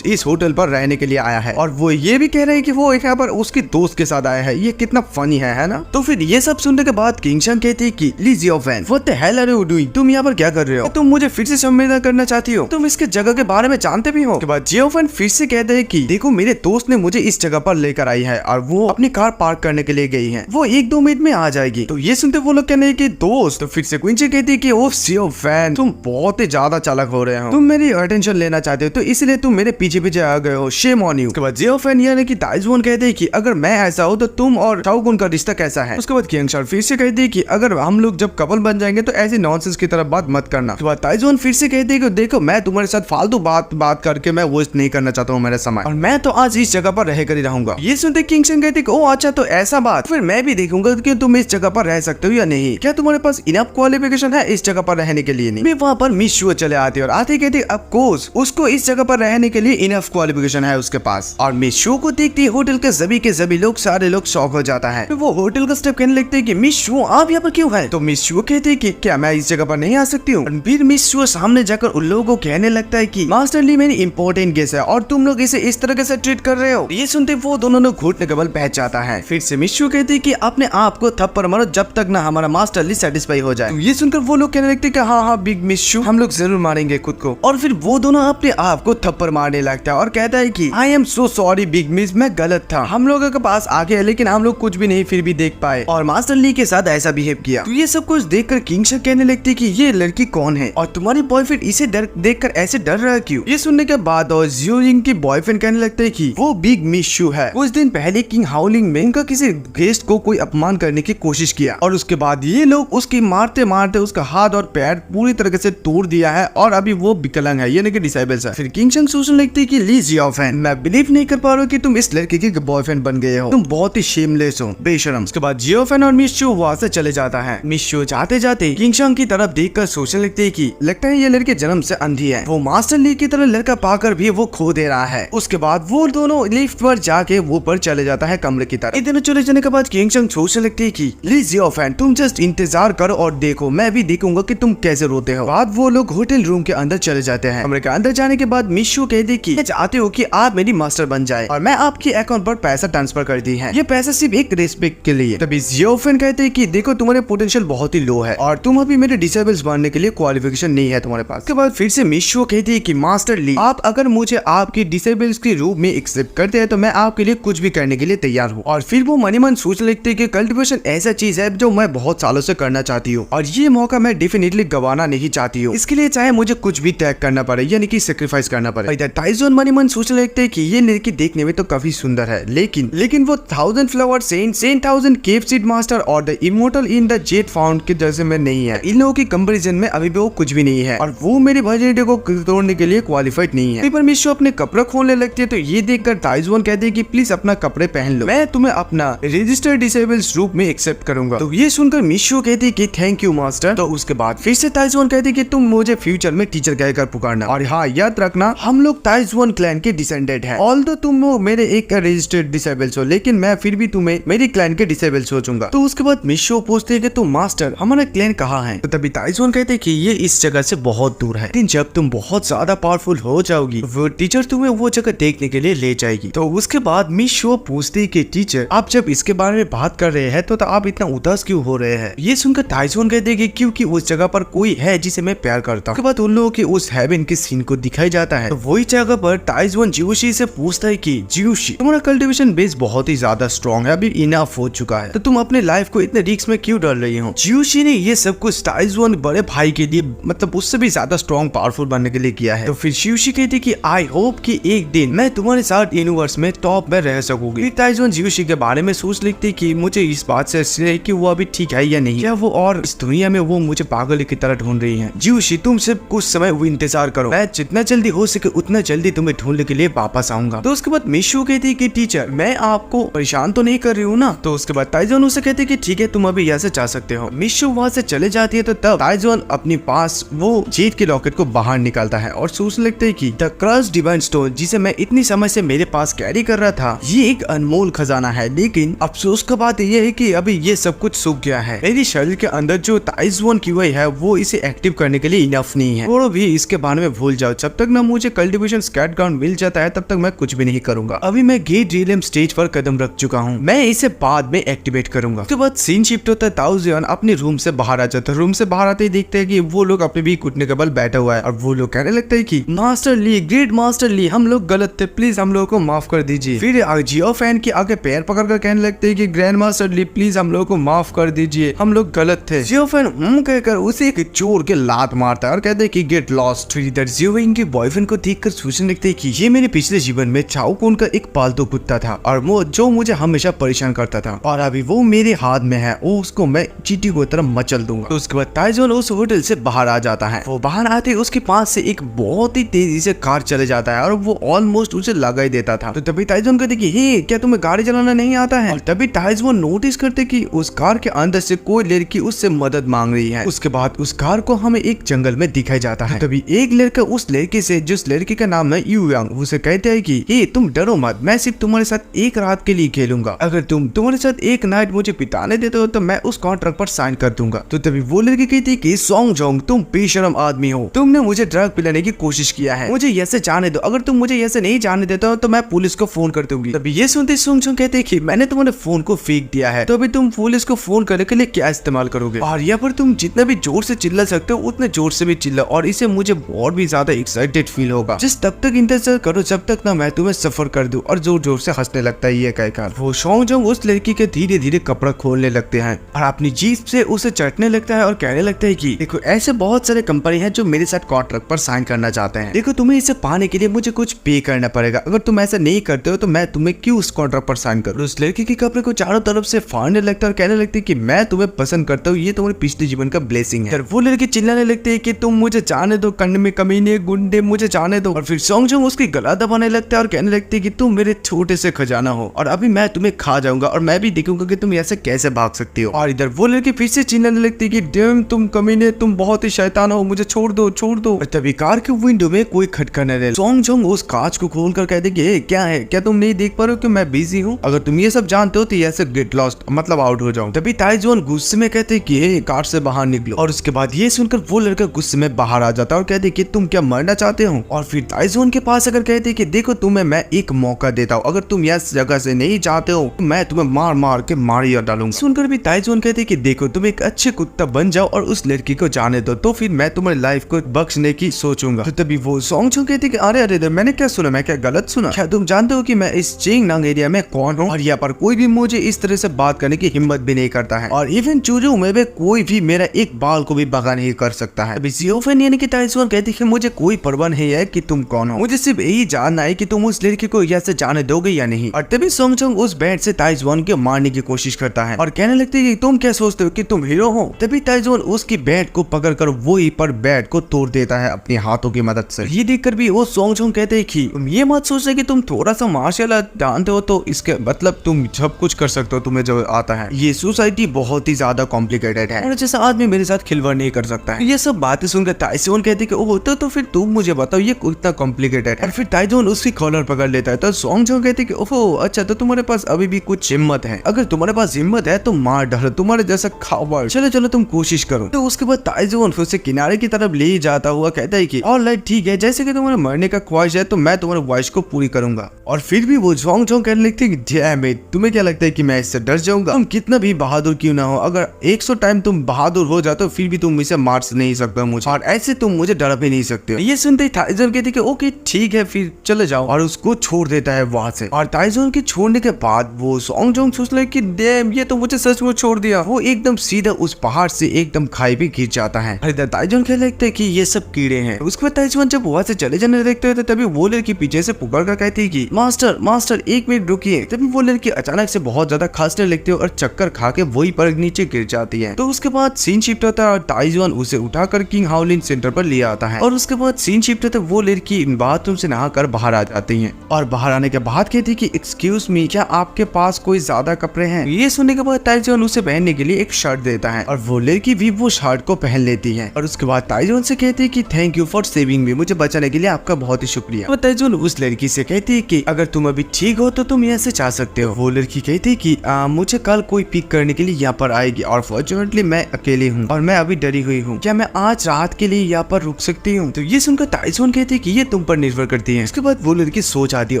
इस होटल पर रहने के लिए आया है और वो ये भी कह रहे हैं कि वो यहाँ पर उसके दोस्त के साथ आया है, ये कितना फनी है ना? तो फिर ये सब सुनने के बाद किंगशन कहती है कि ली जियो फैन what the hell are you doing, तुम यहाँ पर क्या कर रहे हो? तुम मुझे फिर से संवेदना करना चाहती हो? तुम इसके जगह के बारे में जानते भी हो? के बाद जियो फैन फिर से कहते हैं कि देखो मेरे दोस्त ने मुझे इस जगह पर लेकर आई है और वो अपनी कार पार्क करने के लिए गई है, वो 1-2 मिनट में आ जाएगी। तो ये सुनते वो लोग कहने हैं कि दोस्त। तो फिर से क्वींची कहती है कि ओह जियो फैन तुम बहुत ही ज्यादा चालाक हो रहे हो, तुम मेरी अटेंशन लेना चाहते हो तो इसलिए तुम मेरे पीछे पीछे आ गए हो, शेम ऑन यू। उसके बाद जियो फैन यानी कि ताइजुआन कहते हैं कि अगर मैं ऐसा हो तो तुम और शाओगुन का रिश्ता कैसा है? उसके बाद किंगशन फिर से कहती है कि अगर हम लोग जब कपल बन जाएंगे तो ऐसी नॉनसेंस की तरफ बात मत करना। उसके बाद ताइजुआन फिर से कहती है कि देखो मैं तुम्हारे साथ फालतू बात करके मैं वेस्ट नहीं करना चाहता हूँ मेरा समय, और मैं तो आज इस जगह पर रह कर ही रहूंगा। ये सुनते किंगशन कहती है ओ अच्छा तो ऐसा बात, फिर मैं भी देखूंगा कि तुम इस जगह पर रह सकते हो या नहीं, क्या तुम्हारे पास इनफ क्वालिफिकेशन है इस जगह पर रहने के लिए? नहीं। वहाँ पर मिस शुआ चले आते और आते कहते ऑफ कोर्स उसको इस जगह पर रहने के लिए इनफ क्वालिफिकेशन है उसके पास। और मिस शो को देखते होटल के सभी लोग सारे लोग शॉक हो जाता है। वो होटल होटल का स्टेप कहने लगते हैं कि मिस शू आप यहाँ पर क्यों है। तो मिस शू कहते हैं कि क्या मैं इस जगह पर नहीं आ सकती हूँ। फिर मिस शू सामने जाकर उन लोगों को कहने लगता है कि मास्टर ली मेरी इंपॉर्टेंट गेस्ट है और तुम लोग इसे इस तरह से ट्रीट कर रहे हो। ये सुनते वो दोनों लोग घुटने के बल बैठ जाता है। फिर से मिस शू कहती है कि अपने आप को थप्पड़ मारो जब तक ना हमारा मास्टर ली सेटिस्फाई हो जाए। तो ये सुनकर वो लोग कहने लगते हैं कि हाँ बिग मिस शू हम लोग जरूर मारेंगे खुद को। और फिर वो दोनों अपने आप को थप्पड़ मारने लगता है और कहता है कि I am so sorry big miss, मैं गलत था, हम लोगों के पास आ गया लेकिन हम लोग कुछ भी नहीं फिर भी देख पाए और मास्टर ली के साथ ऐसा बिहेव किया। तो ये सब कुछ देखकर किंगशा कहने लगती है कि ये लड़की कौन है और तुम्हारी बॉयफ्रेंड इसे देखकर ऐसे डर रहा है क्यों। ये सुनने के बाद और जियोजिंग की बॉयफ्रेंड कहने लगते है कि वो बिग मिस शू है। कुछ दिन पहले किंग हाउलिंग में उनका किसी गेस्ट को कोई अपमान करने की कोशिश किया और उसके बाद ये लोग उसकी मारते मारते उसका हाथ और पैर पूरी तरह से तोड़ दिया है और अभी वो विकलांग है यानी कि डिसेबल्स है। फिर किंगशा सोचने लगती है कि ली जियोफेन, मैं बिलीव नहीं कर पा रहा हूँ कि तुम इस लड़के की बॉयफ्रेंड बन गए हो, तुम बहुत ही शेमलेस हो, बेशरम। उसके बाद जियोफेन और मिस शू वहां से चले जाता है। मिस शू जाते जाते किंगशा की तरफ देखकर सोचने लगती है कि लगता है ये लड़के जन्म से अंधी है, वो मास्टर ली की तरह लड़का पाकर भी वो खो दे रहा है। उसके बाद वो दोनों लिफ्ट पर जाके ऊपर चले जाता है कमरे की तरफ। इधर चले जाने के बाद किंगशा सोचने लगती है कि ली जियोफेन तुम जस्ट इंतजार करो और देखो, मैं भी देखूंगा कि तुम कैसे रोते हो। बाद वो लोग होटल रूम के अंदर चले जाते हैं। कमरे के अंदर जाने के बाद मिस शू कहती है कि मैं चाहते हो कि आप मेरी मास्टर बन जाए और मैं आपके अकाउंट पर पैसा ट्रांसफर कर दी है, ये पैसा सिर्फ एक रिस्पेक्ट के लिए। तभी जियोफेन कहते हैं कि देखो तुम्हारे पोटेंशियल बहुत ही लो है और तुम अभी मेरे डिसेबल्स बनने के लिए क्वालिफिकेशन नहीं है तुम्हारे पास। उसके बाद फिर से मिस शू कहती है कि मास्टर ली आप अगर मुझे आपकी डिसेबल्स के रूप में एक्सेप्ट करते हैं तो मैं आपके लिए कुछ भी करने के लिए तैयार हूँ। और फिर वो मनी मन सोच लेते हैं कि कल्टीवेशन ऐसा चीज है जो मैं बहुत सालों से करना चाहती हूँ और ये मौका मैं डेफिनेटली गवाना नहीं चाहती हूँ, इसके लिए चाहे मुझे कुछ भी त्याग करना पड़े यानी कि सेक्रीफाइस करना पड़े। इधर टाइजोन मनी मन सोच लेते हैं कि ये लड़की देखने में तो काफी सुंदर है लेकिन वो 1000 फ्लावर सेंट 10,000 केव सीड मास्टर और the immortal in the jet found के जैसे में नहीं है। इन लोगों की कंपैरिजन में अभी भी वो कुछ भी नहीं है और वो मेरी वर्जिनिटी को तोड़ने के लिए क्वालिफाइड नहीं है। पर मिस शू अपने कपड़े खोलने लगती है तो ये देखकर टाइजोन कहते हैं कि प्लीज अपना कपड़े पहन लो, मैं तुम्हें अपना रजिस्टर्ड डिसेबल्स रूप में एक्सेप्ट करूंगा। तो ये सुनकर मिस शू कहती है कि थैंक यू मास्टर। तो उसके बाद फिर से टाइजोन कहती है कि तुम मुझे फ्यूचर में टीचर कहकर पुकारना और हाँ याद रखना हम लोग टाइजोन क्लैन के डिसेंडेंट हैं। ऑल्दो तुम मेरे एक रजिस्टर्ड डिसेबल्स हो लेकिन मैं फिर भी तुम्हें मेरी क्लैन के डिसेबल सोचूंगा। तो उसके बाद मिस शू पूछते हैं कि तुम मास्टर हमारा क्लैन कहाँ है। तो तभी टाइजोन कहते हैं कि ये इस जगह से बहुत दूर है, लेकिन जब तुम बहुत ज्यादा पावरफुल हो जाओगी वो टीचर तुम्हें वो जगह देखने के लिए ले जाएगी। तो उसके बाद मिस शू पूछती है कि टीचर आप जब इसके बारे में बात कर रहे हैं तो आप इतना उदास क्यों हो रहे हैं। ये सुनकर टाइजोन कहते हैं कि क्योंकि उस जगह पर कोई है जिसे मैं प्यार करता हूँ। उसके बाद उन लोगों के उस हेवन के सीन को दिखाया जाता है। तो वही जगह पर टाइजोन जियोशी से पूछता है कि जियोशी तुम्हारा कल्टीवेशन बेस बहुत ही ज्यादा स्ट्रॉन्ग है, अभी इनफ हो चुका है, तो तुम अपने लाइफ को इतने रिस्क में क्यों डाल रही हो। जियोशी ने ये सब कुछ टाइजोन बड़े भाई के लिए मतलब उससे भी ज्यादा स्ट्रॉन्ग पावरफुल बनने के लिए किया है। तो फिर जियोशी कहती है कि आई होप कि एक दिन मैं तुम्हारे साथ यूनिवर्स में टॉप में रह सकूंगी। टाइजोन जियोशी के बारे में सोच लिखती है कि मुझे इस बात से कि वो अभी ठीक है या नहीं, क्या वो और इस दुनिया में वो मुझे पागल की तरह ढूंढ रही है। जियोशी तुम सिर्फ कुछ समय वो इंतजार करो, मैं जितना जल्दी हो सके उतना जल्दी तुम्हें ढूंढने के लिए वापस आऊंगा। तो उसके बाद मिस शू कहती है कि टीचर मैं आपको परेशान तो नहीं कर रही हूँ ना। तो उसके बाद टाइजोन उसे कहती है कि ठीक है तुम अभी यहाँ से जा सकते हो। मिस शू वहाँ से चले जाती है तो तब टाइजोन अपने पास वो जेट के लॉकेट को बाहर निकालता है और सोचने लगता है कि द क्रश डिवाइन स्टोन जिसे मैं इतनी समय से मेरे पास कैरी कर रहा था ये एक अनमोल खजाना है, लेकिन अफसोस का बात यह है कि अभी ये सब कुछ सूख गया है। मेरी शरीर के अंदर जो टाइजोन की हुई है वो इसे एक्टिव करने के लिए इनफ नहीं है। और भी इसके बारे में भूल जाओ, जब तक ना मुझे कल्टीवेशन स्कैट ग्राउंड मिल जाता है तब तक मैं कुछ भी नहीं करूंगा। अभी मैं गेट रियलम स्टेज पर कदम रख चुका हूँ, मैं इसे बाद में एक्टिवेट करूंगा। उसके बाद सीन शिफ्ट होता है, ताओजियन अपने रूम से बाहर आ जाता है। रूम से बाहर आते ही देखते हैं कि वो लोग अपने भी घुटने के बल बैठा हुआ है और वो लोग कहने लगते हैं कि मास्टर ली ग्रेट मास्टर ली हम लोग गलत थे, प्लीज हम लोगों को माफ कर दीजिए। फिर जियोफेन के आगे पैर पकड़कर कहने लगते हैं कि ग्रैंड मास्टर ली प्लीज हम लोगों को माफ कर दीजिए, हम लोग गलत थे। जियोफेन कहकर उसे एक चोर के लात मारता है और कहते हैं कि गेट लॉस्ट। इधर जियोफेन के बॉयफ्रेंड को देखकर सोचने लगते हैं कि ये मेरे पिछले जीवन में चाओ कौन का एक पालतू कुत्ता था और वो जो मुझे हमेशा परेशान करता था और अभी वो मेरे हाथ में है, वो उसको मैं चीटी को तरह मचल दूंगा। तो उसके बाद टाइजोन उस होटल से बाहर आ जाता है। वो बाहर आते उसके पास से एक बहुत ही तेजी से कार चले जाता है और वो ऑलमोस्ट उसे लगा ही देता था। तो तभी टाइजोन कहते कि हे क्या तुम्हें गाड़ी चलाना नहीं आता है। और तभी टाइजोन नोटिस करते कि उस कार के अंदर से कोई लड़की उससे मदद मांग रही है। उसके बाद उस कार को हमें एक जंगल में दिखाया जाता है। तभी एक लड़का उस लड़की से जिस लड़की का नाम है यू यांग उसे कहते हैं कि हे तुम डरो मत, मैं सिर्फ तुम्हारे साथ एक रात के लिए खेलूंगा, अगर तुम तुम्हारे साथ एक नाइट मुझे बिताने देते हो तो मैं उस कॉन्ट्रैक्ट पर साइन कर दूंगा। तो तभी वो लड़की कहती कि सॉन्ग जोंग तुम बेशरम आदमी हो, तुमने मुझे ड्रग पिलाने की कोशिश किया है, मुझे ऐसे जाने दो, अगर तुम मुझे ऐसे नहीं जाने देते हो तो मैं पुलिस को फोन कर दूंगी। तभी ये सुनते सॉन्ग जोंग कहते कि मैंने तुम्हारे फोन को फेंक दिया है, तो अभी तुम पुलिस को फोन करने के लिए क्या इस्तेमाल करोगे, और यहाँ पर तुम जितना भी जोर से चिल्ला सकते हो उतने जोर से भी चिल्ला, और इसे मुझे और भी ज्यादा एक्साइटेड फील होगा। जिस तब तक इंतजार करो जब तक ना मैं तुम्हें सफर कर दूं, और जोर जोर से हंसने लगता है ये कहकर। वो सॉन्ग जोंग उस लड़की के धीरे धीरे कपड़ा खोलने लगते हैं और अपनी जीप से उसे चटने लगता है और कहने लगता है कि देखो ऐसे बहुत सारे कंपनी है जो मेरे साथ कॉन्ट्रैक्ट पर साइन करना चाहते हैं, देखो तुम्हें इसे पाने के लिए मुझे कुछ पे करना पड़ेगा, अगर तुम ऐसा नहीं करते हो तो मैं तुम्हें क्यों उस कॉन्ट्रैक्ट पर साइन करूं। उस लड़की के कपड़े को चारों तरफ से फाड़ने लगता है और कहने लगती है कि मैं तुम्हें पसंद करता हूँ, ये तुम्हारे पिछले जीवन का ब्लेसिंग है। वो लड़की चिल्लाने लगती है कि तुम मुझे जाने दो, कंड में कमीने गुंडे, मुझे जाने दो। और फिर सॉन्ग जोंग उसकी गला दबाने लगता है और कहने लगती है कि तुम मेरे छोटे से खजाना हो और अभी मैं तुम्हें खा जाऊंगा और मैं भी देखूंगा कि तुम ऐसे कैसे भाग सकती हो। और इधर वो लड़की फिर से चिल्लाने लगती है कि डैम तुम कमीने, तुम बहुत ही शैतान हो, मुझे छोड़ दो छोड़ दो। और तभी कार के विंडो में कोई खटखटाने लगे। सॉन्ग जोंग उस कांच को खोलकर कहते कि क्या है, क्या तुम नहीं देख पा रहे हो कि मैं बिजी हूँ, अगर तुम ये सब जानते हो तो ऐसे गेट लॉस्ट मतलब आउट हो जाओ। तभी ताइजोन गुस्से में कहते कि कार से बाहर निकलो, और उसके बाद ये सुनकर वो लड़का गुस्से में बाहर आ जाता है और कहते कि तुम क्या मरना चाहते हो। और फिर ताइजोन के पास अगर कहते कि देखो तुम्हें मैं एक मौका देता हूँ, अगर तुम इस जगह से नहीं चाहते हो तो मैं तुम्हें मार मार के मारिया डालूंगा। सुनकर भी ताइजोन कहते कि देखो तुम एक अच्छे कुत्ता बन जाओ और उस लड़की को जाने दो, तो फिर मैं तुम्हारी लाइफ को बख्शने की सोचूंगा। तो तभी वो सॉन्ग जोंग कहते कि अरे अरे मैंने क्या सुना, मैं क्या गलत सुना, क्या तुम जानते हो कि मैं इस चेंगनांग एरिया में कौन हूँ, और यहाँ पर कोई भी मुझे इस तरह से बात करने की हिम्मत भी नहीं करता है, और इवन चूजू में भी कोई भी मेरा एक बाल को भी बगा नहीं कर सकता है। अभी जियोफेन यानी कि ताइजोन कहती है मुझे कोई परवाह नहीं है कि तुम कौन हो, मुझे सिर्फ यही जानना है कि तुम उस लड़की को यहाँ से जाने दोगे या नहीं। और तभी सॉन्ग जोंग उस बैट से ताइजोन को मारने की कोशिश करता है और कहने लगती है कि तुम क्या सोचते हो कि तुम हीरो हो। तभी ताइजोन उसकी बैट को पकड़कर वही पर बैट को तोड़ देता है अपने हाथों की मदद से। ये देखकर भी वो सॉन्ग जोंग कहते हैं कि तुम ये मत सोचो कि तुम थोड़ा सा मार्शल आर्ट जानते हो तो इसके मतलब तुम सब कुछ कर सकते हो, तुम्हें जो आता है। ये सोसाइटी बहुत ही ज्यादा कॉम्प्लिकेटेड है और जैसा आदमी मेरे साथ खिलवाड़ नहीं कर सकता है। ये सब बातें सुनकर ताइजोन कहते कि ओह तो फिर तुम मुझे बताओ ये कितना कॉम्प्लिकेटेड है। और फिर ताइजोन उसकी कॉलर पकड़ लेता है तो सॉन्ग जोंग कहते कि ओह अच्छा तो तुम्हारे पास अभी भी कुछ हिम्मत है, अगर तुम्हारे पास हिम्मत है तो मार डालो तुम्हारे जैसा खावर, चलो चलो तुम कोशिश करो। तो उसके बाद ताइजोन फिर से किनारे की तरफ ले जाता हुआ कहता है कि ऑलराइट ठीक है, जैसे कि तुम्हारे मरने का ख्वाहिश है तो मैं तुम्हारे ख्वाहिश को पूरी करूंगा। और फिर भी वो सॉन्ग जोंग कहने लगती है कि डैम इट, तुम्हें क्या लगता है कि मैं इससे डर जाऊंगा, तुम कितना भी बहादुर क्यों ना हो, अगर 100 टाइम तुम बहादुर हो जाते हो फिर भी तुम इसे मार नहीं सकते मुझे, और ऐसे तुम मुझे डरा भी नहीं सकते। ये सुनते ही ताइजोन कहती कि ओके ठीक है फिर चले जाओ, और उसको छोड़ देता है वहां से। और ताइजोन के छोड़ने के बाद वो सॉन्ग जोंग सोच ले कि डैम ये तो मुझे सचमुच छोड़ दिया। वो एकदम सीधा उस पहाड़ से एकदम खाई पे गिर जाता है। इधर ताइजोन कहने लगता है कि ये सब कीड़े हैं। उसके बाद ताइजोन जब वहां से चले जाने देखते हैं तभी वो लड़की पीछे से पुकार कर कहती है कि मास्टर मास्टर एक मिनट रुकिए। तभी वो लड़की अचानक से बहुत ज्यादा खांसने लगती है और चक्कर खा के वही पर नीचे गिर जाती है। तो उसके बाद सीन शिफ्ट होता है और ताइजोन उसे उठाकर किंग हाओलिन सेंटर पर ले आता है। और उसके बाद सीन शिफ्ट होता है, वो लड़की बाथरूम से नहाकर बाहर आ जाती है और बाहर आने के बाद कहती है कि एक्सक्यूज मी क्या आपके पास कोई ज्यादा कपड़े हैं। ये सुनने के बाद ताइजोन उसे पहनने के लिए एक शर्ट देता है और वो लड़की भी वो शर्ट को पहन लेती है। और उसके बाद ताइजोन से कहती है कि थैंक यू फॉर सेविंग मी, मुझे बचाने के लिए आपका बहुत ही शुक्रिया। और ताइजोन उस लड़की से कहती है कि अगर तुम अभी ठीक हो तो तुम यहाँ से जा सकते हो। वो लड़की कहती है कि मुझे कल कोई पिक करने के लिए यहाँ पर आएगी और फॉर्चुनेटली मैं अकेली हूँ और मैं अभी डरी हुई हूँ, क्या मैं आज रात के लिए यहाँ पर रुक सकती हूँ। तो ये सुनकर ताइजोन कहती है कि ये तुम पर निर्भर करती है। उसके बाद वो लड़की सो जाती है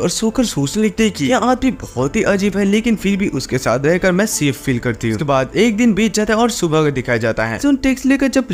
और सोकर सोचने लगती है कि यह आदमी बहुत ही अजीब है लेकिन फिर भी उसके साथ रहकर मैं सेफ फील करती हूँ। उसके बाद एक दिन बीत जाता है और सुबह को दिखाया जाता है। टेक्स्ट लेकर जब